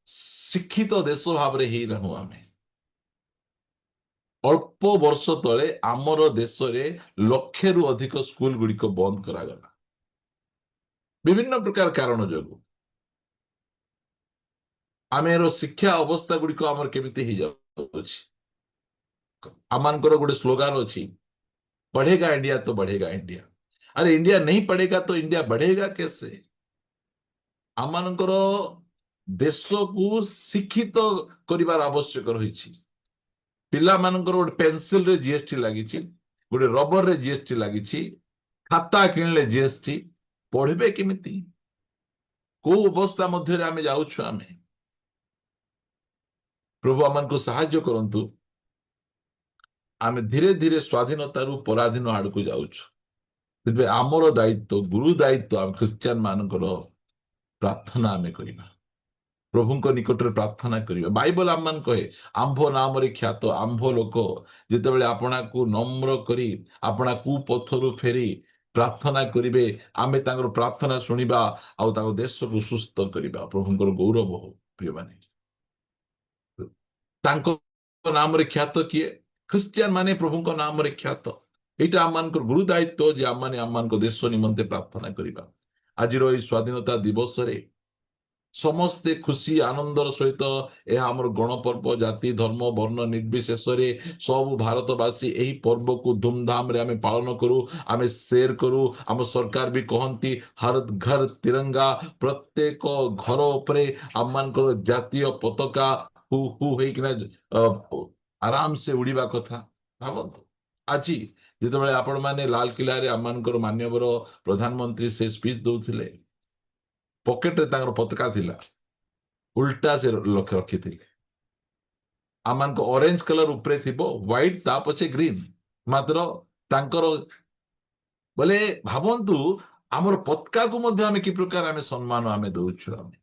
ଶିକ୍ଷିତ ଦେଶ ଭାବରେ ହେଇନାହୁଁ। ଆମେ ଅଳ୍ପ ବର୍ଷ ତଳେ ଆମର ଦେଶରେ 1,00,000ରୁ ଅଧିକ ସ୍କୁଲ ଗୁଡିକ ବନ୍ଦ କରାଗଲା ବିଭିନ୍ନ ପ୍ରକାର କାରଣ ଯୋଗୁଁ। ଆମର ଶିକ୍ଷା ଅବସ୍ଥା ଗୁଡିକ ଆମର କେମିତି ହେଇଯାଉଛି। ଆମମାନଙ୍କର ଗୋଟେ ସ୍ଲୋଗାନ ଅଛି, ପଢେगा इंडिया तो बढ़ेगा इंडिया। अरे इंडिया नहीं पढ़ेगा तो इंडिया बढ़ेगा कैसे? ଆମମାନଙ୍କର ଦେଶକୁ ଶିକ୍ଷିତ କରିବାର ଆବଶ୍ୟକ ରହିଛି। ପିଲାମାନଙ୍କର ଗୋଟେ ପେନସିଲରେ ଜିଏସଟି ଲାଗିଛି, ଗୋଟେ ରବରରେ ଜିଏସଟି ଲାଗିଛି, ଖାତା କିଣିଲେ ଜିଏସଟି। ପଢିବେ କେମିତି? କୋଉ ଅବସ୍ଥା ମଧ୍ୟରେ ଆମେ ଯାଉଛୁ? ଆମେ ପ୍ରଭୁ ଆମମାନଙ୍କୁ ସାହାଯ୍ୟ କରନ୍ତୁ। ଆମେ ଧୀରେ ଧୀରେ ସ୍ୱାଧୀନତାରୁ ପରାଧୀନ ଆଡକୁ ଯାଉଛୁ। ତେବେ ଆମର ଦାୟିତ୍ୱ, ଗୁରୁ ଦାୟିତ୍ୱ, ଆମ ଖ୍ରୀଷ୍ଟିଆନ ମାନଙ୍କର ପ୍ରାର୍ଥନା ଆମେ କରିବା, ପ୍ରଭୁଙ୍କ ନିକଟରେ ପ୍ରାର୍ଥନା କରିବା। ବାଇବଲ ଆମମାନଙ୍କୁ କହେ, ଆମ୍ଭ ନାମରେ ଖ୍ୟାତ ଆମ୍ଭ ଲୋକ ଯେତେବେଳେ ଆପଣଙ୍କୁ ନମ୍ର କରି ଆପଣା କୁପଥରୁ ଫେରି ପ୍ରାର୍ଥନା କରିବେ, ଆମେ ତାଙ୍କର ପ୍ରାର୍ଥନା ଶୁଣିବା ଆଉ ତାଙ୍କ ଦେଶକୁ ସୁସ୍ଥ କରିବା। ପ୍ରଭୁଙ୍କର ଗୌରବ ହଉ। ପ୍ରିୟମାନେ, ତାଙ୍କ ନାମରେ ଖ୍ୟାତ କିଏ? ଖ୍ରୀଷ୍ଟିଆନ ମାନେ ପ୍ରଭୁଙ୍କ ନାମରେ ଖ୍ୟାତ। ଏଇଟା ଆମମାନଙ୍କର ଗୁରୁ ଦାୟିତ୍ୱ ଯେ ଆମମାନେ ଆମମାନଙ୍କ ଦେଶ ନିମନ୍ତେ ପ୍ରାର୍ଥନା କରିବା। ଆଜିର ଏହି ସ୍ୱାଧୀନତା ଦିବସରେ ସମସ୍ତେ ଖୁସି ଆନନ୍ଦର ସହିତ, ଏହା ଆମର ଗଣପର୍ବ, ଜାତି ଧର୍ମ ବର୍ଣ୍ଣ ନିର୍ବିଶେଷରେ ସବୁ ଭାରତବାସୀ ଏହି ପର୍ବକୁ ଧୁମଧାମରେ ଆମେ ପାଳନ କରୁ, ଆମେ ସେୟାର କରୁ। ଆମ ସରକାର ବି କହନ୍ତି ହର ଘର ତିରଙ୍ଗା, ପ୍ରତ୍ୟେକ ଘର ଉପରେ ଆମମାନଙ୍କର ଜାତୀୟ ପତାକା ହୁ ହୁ ହେଇକିନା ଆରାମସେ ଉଡିବା କଥା। ଭାବନ୍ତୁ, ଆଜି ଯେତେବେଳେ ଆପଣମାନେ ଲାଲକିଲ୍ଲାରେ ଆମମାନଙ୍କର ମାନ୍ୟବର ପ୍ରଧାନମନ୍ତ୍ରୀ ସେ ସ୍ପିଚ ଦଉଥିଲେ, ପକେଟରେ ତାଙ୍କର ପତାକା ଥିଲା, ଉଲ୍ଟା ସେ ରଖିଥିଲେ। ଆମମାନଙ୍କ ଅରେଞ୍ଜ କଲର ଉପରେ ଥିବ, ହ୍ୱାଇଟ ତା ପଛେ ଗ୍ରୀନ, ମାତ୍ର ତାଙ୍କର ବୋଲେ ଭାବନ୍ତୁ, ଆମର ପତାକାକୁ ମଧ୍ୟ ଆମେ କି ପ୍ରକାର ଆମେ ସମ୍ମାନ ଆମେ ଦଉଛୁ। ଆମେ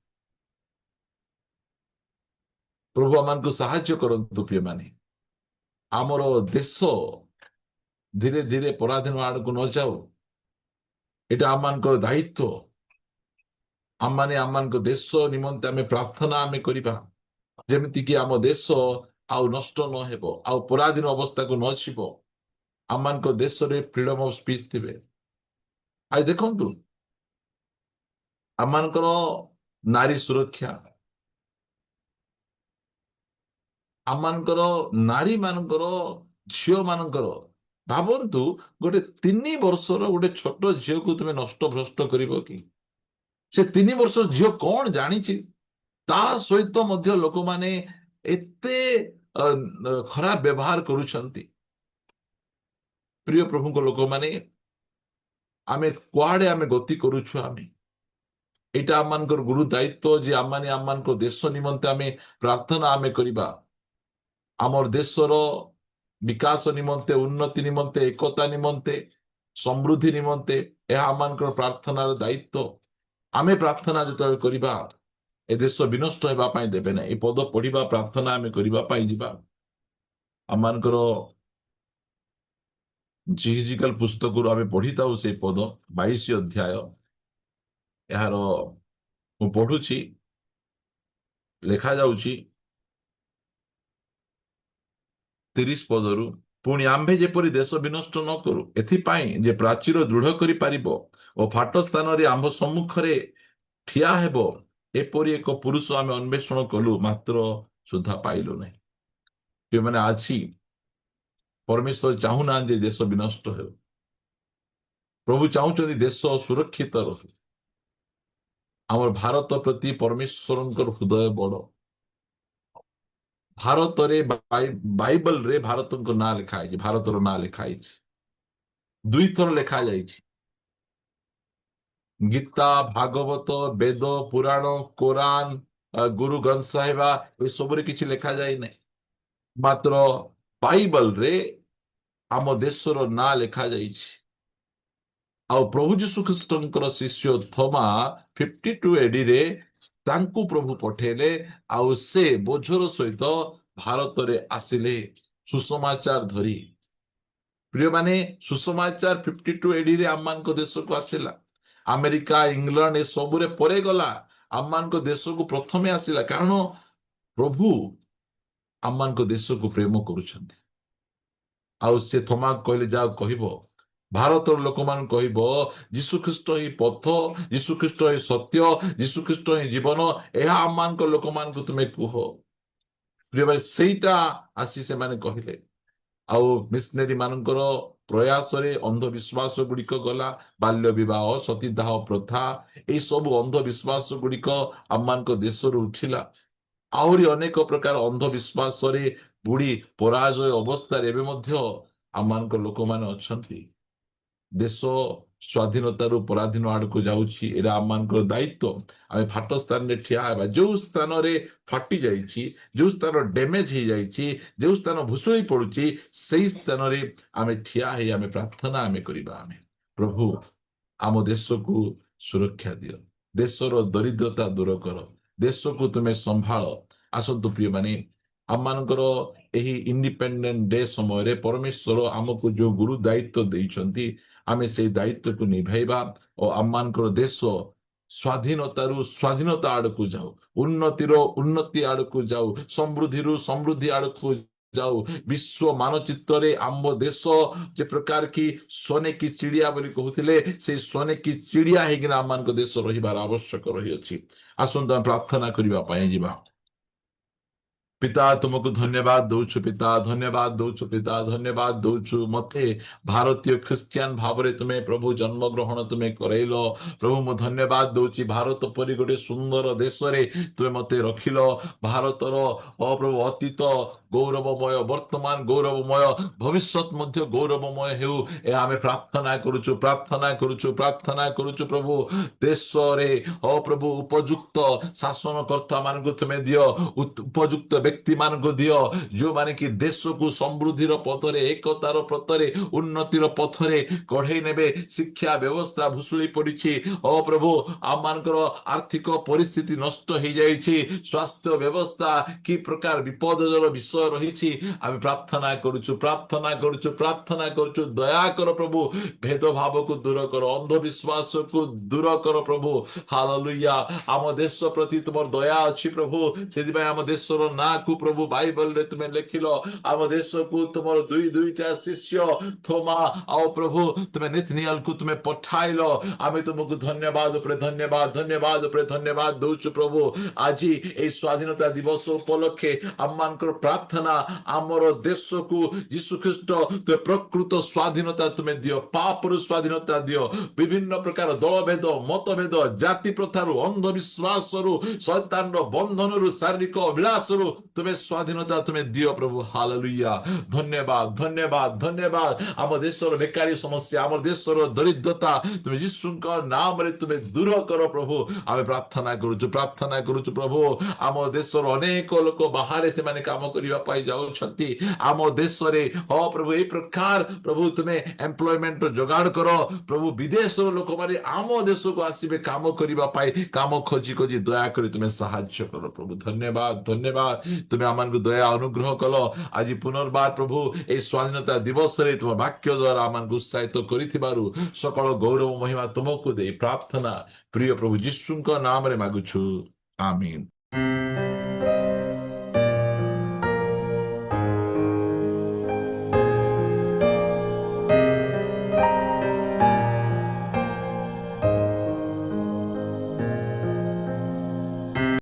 ପ୍ରଭୁ ଆମମାନଙ୍କୁ ସାହାଯ୍ୟ କରନ୍ତୁ। ପ୍ରିୟମାନେ, ଆମର ଦେଶ ଧୀରେ ଧୀରେ ପରାଧୀନ ଆଡକୁ ନ ଯାଉ, ଏଇଟା ଆମମାନଙ୍କର ଦାୟିତ୍ୱ। ଆମମାନେ ଆମମାନଙ୍କ ଦେଶ ନିମନ୍ତେ ଆମେ ପ୍ରାର୍ଥନା ଆମେ କରିବା, ଯେମିତିକି ଆମ ଦେଶ ଆଉ ନଷ୍ଟ ନ ହେବ, ଆଉ ପରାଧୀନ ଅବସ୍ଥାକୁ ନ ଯିବ। ଆମମାନଙ୍କ ଦେଶରେ ଫ୍ରିଡମ ଅଫ ସ୍ପିଚ ଥିବେ। ଆଜି ଦେଖନ୍ତୁ, ଆମମାନଙ୍କର ନାରୀ ସୁରକ୍ଷା, ଆମମାନଙ୍କର ନାରୀ ମାନଙ୍କର, ଝିଅ ମାନଙ୍କର, ଭାବନ୍ତୁ, ଗୋଟେ 3 ବର୍ଷର ଗୋଟେ ଛୋଟ ଝିଅକୁ ତୁମେ ନଷ୍ଟ ଭ୍ରଷ୍ଟ କରିବ କି? ସେ 3 ବର୍ଷର ଝିଅ କଣ ଜାଣିଛି? ତା ସହିତ ମଧ୍ୟ ଲୋକମାନେ ଏତେ ଖରାପ ବ୍ୟବହାର କରୁଛନ୍ତି। ପ୍ରିୟ ପ୍ରଭୁଙ୍କ ଲୋକମାନେ, ଆମେ କୁଆଡେ ଆମେ ଗତି କରୁଛୁ? ଆମେ ଏଇଟା ଆମମାନଙ୍କର ଗୁରୁ ଦାୟିତ୍ୱ ଯେ ଆମମାନେ ଆମମାନଙ୍କ ଦେଶ ନିମନ୍ତେ ଆମେ ପ୍ରାର୍ଥନା ଆମେ କରିବା। ଆମର ଦେଶର ବିକାଶ ନିମନ୍ତେ, ଉନ୍ନତି ନିମନ୍ତେ, ଏକତା ନିମନ୍ତେ, ସମୃଦ୍ଧି ନିମନ୍ତେ ଏହା ଆମମାନଙ୍କର ପ୍ରାର୍ଥନାର ଦାୟିତ୍ୱ। ଆମେ ପ୍ରାର୍ଥନା ଯେତେବେଳେ କରିବା, ଏ ଦେଶ ବିନଷ୍ଟ ହେବା ପାଇଁ ଦେବେ ନାହିଁ। ଏ ପଦ ପଢିବା, ପ୍ରାର୍ଥନା ଆମେ କରିବା ପାଇଁ ଯିବା। ଆମମାନଙ୍କର ଜିହିଜିକାଲ ପୁସ୍ତକରୁ ଆମେ ପଢିଥାଉ ସେ ପଦ 22 ଅଧ୍ୟାୟ। ଏହାର ମୁଁ ପଢୁଛି, ଲେଖା ଯାଉଛି 30 ପଦରୁ, ପୁଣି ଆମ୍ଭେ ଯେପରି ଦେଶ ବିନଷ୍ଟ ନ କରୁ, ଏଥିପାଇଁ ଯେ ପ୍ରାଚୀର ଦୃଢ କରିପାରିବ ଓ ଫାଟ ସ୍ଥାନରେ ଆମ୍ଭ ସମ୍ମୁଖରେ ଠିଆ ହେବ, ଏପରି ଏକ ପୁରୁଷ ଆମେ ଅନ୍ୱେଷଣ କଲୁ, ମାତ୍ର ସୁଦ୍ଧା ପାଇଲୁ ନାହିଁ। ଯେଉଁମାନେ ଆଜି ପରମେଶ୍ୱର ଚାହୁଁନାହାନ୍ତି ଯେ ଦେଶ ବିନଷ୍ଟ ହେଉ, ପ୍ରଭୁ ଚାହୁଁଛନ୍ତି ଦେଶ ସୁରକ୍ଷିତ ରହୁ। ଆମର ଭାରତ ପ୍ରତି ପରମେଶ୍ୱରଙ୍କର ହୃଦୟ ବଡ। ଭାରତରେ ବାଇବଲରେ ଭାରତଙ୍କ ନାଁ ଲେଖା ହେଇଛି, ଭାରତର ନାଁ ଲେଖା ହେଇଛି, 2 ଥର ଲେଖା ଯାଇଛି। ଗୀତା, ଭାଗବତ, ବେଦ, ପୁରାଣ, କୋରାନ, ଗୁରୁ ଗ୍ରନ୍ଥ ସାହିବ ଏସବୁରେ କିଛି ଲେଖା ଯାଇନାହିଁ। ମାତ୍ର ବାଇବଲରେ ଆମ ଦେଶର ନାଁ ଲେଖା ଯାଇଛି। ଆଉ ପ୍ରଭୁ ଯୀଶୁ ଖ୍ରୀଷ୍ଟଙ୍କର ଶିଷ୍ୟ ଥୋମା 52 AD ତାଙ୍କୁ ପ୍ରଭୁ ପଠେଇଲେ, ଆଉ ସେ ବୋଝର ସହିତ ଭାରତରେ ଆସିଲେ ସୁସମାଚାର ଧରି। ପ୍ରିୟମାନେ, ସୁସମାଚାର 52 AD ଆମମାନଙ୍କ ଦେଶକୁ ଆସିଲା। ଆମେରିକା, ଇଂଲଣ୍ଡ ଏସବୁରେ ପରେ ଗଲା, ଆମମାନଙ୍କ ଦେଶକୁ ପ୍ରଥମେ ଆସିଲା। କାରଣ ପ୍ରଭୁ ଆମମାନଙ୍କ ଦେଶକୁ ପ୍ରେମ କରୁଛନ୍ତି। ଆଉ ସେ ଥୋମା କହିଲେ, ଯାଅ କହିବ, ଭାରତର ଲୋକମାନଙ୍କୁ କହିବ, ଯୀଶୁଖ୍ରୀଷ୍ଟ ହିଁ ପଥ, ଯୀଶୁଖ୍ରୀଷ୍ଟ ହିଁ ସତ୍ୟ, ଯୀଶୁଖ୍ରୀଷ୍ଟ ହିଁ ଜୀବନ, ଏହା ଆମମାନଙ୍କ ଲୋକମାନଙ୍କୁ ତୁମେ କୁହ। ପ୍ରିୟଭାଇ, ସେଇଟା ଆସି ସେମାନେ କହିଲେ। ଆଉ ମିଶନେରୀ ମାନଙ୍କର ପ୍ରୟାସରେ ଅନ୍ଧବିଶ୍ୱାସ ଗୁଡିକ ଗଲା। ବାଲ୍ୟ ବିବାହ, ସତୀଦାହ ପ୍ରଥା, ଏଇ ସବୁ ଅନ୍ଧବିଶ୍ୱାସ ଗୁଡିକ ଆମମାନଙ୍କ ଦେଶରୁ ଉଠିଲା। ଆହୁରି ଅନେକ ପ୍ରକାର ଅନ୍ଧବିଶ୍ୱାସରେ ବୁଡି ପରାଜୟ ଅବସ୍ଥାରେ ଏବେ ମଧ୍ୟ ଆମମାନଙ୍କ ଲୋକମାନେ ଅଛନ୍ତି। ଦେଶ ସ୍ୱାଧୀନତାରୁ ପରାଧୀନ ଆଡକୁ ଯାଉଛି। ଏଇଟା ଆମମାନଙ୍କର ଦାୟିତ୍ୱ। ଆମେ ଫାଟ ସ୍ଥାନରେ ଠିଆ ହେବା। ଯୋଉ ସ୍ଥାନରେ ଫାଟି ଯାଇଛି, ଯୋଉ ସ୍ଥାନ ଡ୍ୟାମେଜ ହେଇଯାଇଛି, ଯୋଉ ସ୍ଥାନ ଭୁଷୁଳି ପଡୁଛି, ସେଇ ସ୍ଥାନରେ ଆମେ ଠିଆ ହେଇ ଆମେ ପ୍ରାର୍ଥନା ଆମେ କରିବା। ଆମେ ପ୍ରଭୁ ଆମ ଦେଶକୁ ସୁରକ୍ଷା ଦିଅ, ଦେଶର ଦରିଦ୍ରତା ଦୂର କର, ଦେଶକୁ ତୁମେ ସମ୍ଭାଳ। ଆସନ୍ତୁ ପ୍ରିୟମାନେ, ଆମମାନଙ୍କର ଏହି ଇଣ୍ଡିପେଣ୍ଡେଣ୍ଟ ଡେ ସମୟରେ ପରମେଶ୍ୱର ଆମକୁ ଯୋଉ ଗୁରୁ ଦାୟିତ୍ୱ ଦେଇଛନ୍ତି, ଆମେ ସେଇ ଦାୟିତ୍ୱକୁ ନିଭାଇବା ଓ ଆମମାନଙ୍କର ଦେଶ ସ୍ୱାଧୀନତାରୁ ସ୍ୱାଧୀନତା ଆଡକୁ ଯାଉ, ଉନ୍ନତିର ଉନ୍ନତି ଆଡକୁ ଯାଉ, ସମୃଦ୍ଧିରୁ ସମୃଦ୍ଧି ଆଡକୁ ଯାଉ। ବିଶ୍ୱ ମାନଚିତ୍ରରେ ଆମ ଦେଶ ଯେ ପ୍ରକାର କି ସୋନେ କି ଚିଡିଆ ବୋଲି କହୁଥିଲେ, ସେଇ ସୋନେ କି ଚିଡିଆ ହେଇକିନା ଆମମାନଙ୍କ ଦେଶ ରହିବାର ଆବଶ୍ୟକ ରହିଅଛି। ଆସନ୍ତୁ ଆମେ ପ୍ରାର୍ଥନା କରିବା ପାଇଁ ଯିବା। ପିତା, ତୁମକୁ ଧନ୍ୟବାଦ ଦଉଛୁ। ପିତା, ଧନ୍ୟବାଦ ଦଉଛୁ। ପିତା, ଧନ୍ୟବାଦ ଦଉଛୁ। ମତେ ଭାରତୀୟ ଖ୍ରୀଷ୍ଟିଆନ ଭାବରେ ତୁମେ ପ୍ରଭୁ ଜନ୍ମଗ୍ରହଣ ତୁମେ କରେଇଲ। ପ୍ରଭୁ, ମୁଁ ଧନ୍ୟବାଦ ଦଉଛି, ଭାରତ ପରି ଗୋଟେ ସୁନ୍ଦର ଦେଶରେ ତୁମେ ମତେ ରଖିଲ। ଭାରତର ପ୍ରଭୁ ଅତୀତ ଗୌରବମୟ, ବର୍ତ୍ତମାନ ଗୌରବମୟ, ଭବିଷ୍ୟତ ମଧ୍ୟ ଗୌରବମୟ ହେଉ, ଏହା ଆମେ ପ୍ରାର୍ଥନା କରୁଛୁ, ପ୍ରାର୍ଥନା କରୁଛୁ, ପ୍ରାର୍ଥନା କରୁଛୁ। ପ୍ରଭୁ, ଦେଶରେ ପ୍ରଭୁ ଉପଯୁକ୍ତ ଶାସନକର୍ତ୍ତା ମାନଙ୍କୁ ତୁମେ ଦିଅ, ଉପଯୁକ୍ତ ବ୍ୟକ୍ତି ମାନଙ୍କୁ ଦିଅ, ଯୋଉମାନେ କି ଦେଶକୁ ସମୃଦ୍ଧିର ପଥରେ, ଏକତାର ପଥରେ, ଉନ୍ନତିର ପଥରେ କଢେଇ ନେବେ। ଶିକ୍ଷା ବ୍ୟବସ୍ଥା ଭୁଷୁଳି ପଡିଛି। ପ୍ରଭୁ, ଆମମାନଙ୍କର ଆର୍ଥିକ ପରିସ୍ଥିତି ନଷ୍ଟ ହେଇଯାଇଛି। ସ୍ୱାସ୍ଥ୍ୟ ବ୍ୟବସ୍ଥା କି ପ୍ରକାର ବିପଦଜନକ ବିଷୟ ରହିଛି। ଆମେ ପ୍ରାର୍ଥନା କରୁଛୁ, ପ୍ରାର୍ଥନା କରୁଛୁ, ପ୍ରାର୍ଥନା କରୁଛୁ। ଦୟାକର ପ୍ରଭୁ, ଭେଦଭାବକୁ ଦୂର କର, ଅନ୍ଧବିଶ୍ୱାସକୁ ଦୂର କର ପ୍ରଭୁ। ହାଲେଲୁୟା। ଆମ ଦେଶ ପ୍ରତି ତୁମର ଦୟା ଅଛି ପ୍ରଭୁ, ସେଥିପାଇଁ ଆମ ଦେଶର ନାଁକୁ ପ୍ରଭୁ ବାଇବଲରେ ତୁମେ ଲେଖିଲ। ଆମ ଦେଶକୁ ତୁମର ଦୁଇଟା ଶିଷ୍ୟ ଥୋମା ଆଉ ପ୍ରଭୁ ତୁମେ ନେଥନିଏଲକୁ ତୁମେ ପଠାଇଲ। ଆମେ ତୁମକୁ ଧନ୍ୟବାଦ ଉପରେ ଧନ୍ୟବାଦ, ଧନ୍ୟବାଦ ଉପରେ ଧନ୍ୟବାଦ ଦଉଛୁ ପ୍ରଭୁ। ଆଜି ଏହି ସ୍ୱାଧୀନତା ଦିବସ ଉପଲକ୍ଷେ ଆମମାନଙ୍କର ପ୍ରାର୍ଥନା, ଆମର ଦେଶକୁ ଯୀଶୁଖ୍ରୀଷ୍ଟ ତୁମେ ପ୍ରକୃତ ସ୍ୱାଧୀନତା ତୁମେ ଦିଅ, ପାପରୁ ସ୍ୱାଧୀନତା ଦିଅ, ବିଭିନ୍ନ ପ୍ରକାର ଦଳଭେଦ, ମତଭେଦ, ଜାତି ପ୍ରଥାରୁ, ଅନ୍ଧବିଶ୍ୱାସରୁ, ଶୈତାନର ବନ୍ଧନରୁ, ଶାରୀରିକ ଅଭିଳାଷରୁ ତୁମେ ସ୍ୱାଧୀନତା ତୁମେ ଦିଅ ପ୍ରଭୁ। ହାଲେଲୁୟା। ଧନ୍ୟବାଦ, ଧନ୍ୟବାଦ, ଧନ୍ୟବାଦ। ଆମ ଦେଶର ବେକାରୀ ସମସ୍ୟା, ଆମ ଦେଶର ଦରିଦ୍ରତା ତୁମେ ଯୀଶୁଙ୍କ ନାମରେ ତୁମେ ଦୂର କର ପ୍ରଭୁ। ଆମେ ପ୍ରାର୍ଥନା କରୁଛୁ, ପ୍ରାର୍ଥନା କରୁଛୁ ପ୍ରଭୁ। ଆମ ଦେଶର ଅନେକ ଲୋକ ବାହାରେ ସେମାନେ କାମ କରିବା ପାଇଁ ଯାଉଛନ୍ତି। ଆମ ଦେଶରେ ପ୍ରଭୁ ଏହି ପ୍ରକାର ପ୍ରଭୁ ତୁମେ ଏମ୍ପ୍ଲୟମେଣ୍ଟ ଯୋଗାଡ଼ କର ପ୍ରଭୁ। ବିଦେଶର ଲୋକମାନେ ଆମ ଦେଶକୁ ଆସିବେ କାମ କରିବା ପାଇଁ, କାମ ଖୋଜି ଖୋଜି ଦୟାକରି ତୁମେ ସାହାଯ୍ୟ କର ପ୍ରଭୁ। ଧନ୍ୟବାଦ, ଧନ୍ୟବାଦ। ତୁମେ ଆମମାନଙ୍କୁ ଦୟା ଅନୁଗ୍ରହ କଲ। ଆଜି ପୁନର୍ବାର ପ୍ରଭୁ ଏହି ସ୍ୱାଧୀନତା ଦିବସରେ ତୁମ ବାକ୍ୟ ଦ୍ୱାରା ଆମମାନଙ୍କୁ ଉତ୍ସାହିତ କରିଥିବାରୁ ସକଳ ଗୌରବ ମହିମା ତୁମକୁ ଦେଇ ପ୍ରାର୍ଥନା ପ୍ରିୟ ପ୍ରଭୁ ଯୀଶୁଙ୍କ ନାମରେ ମାଗୁଛୁ। ଆମିନ।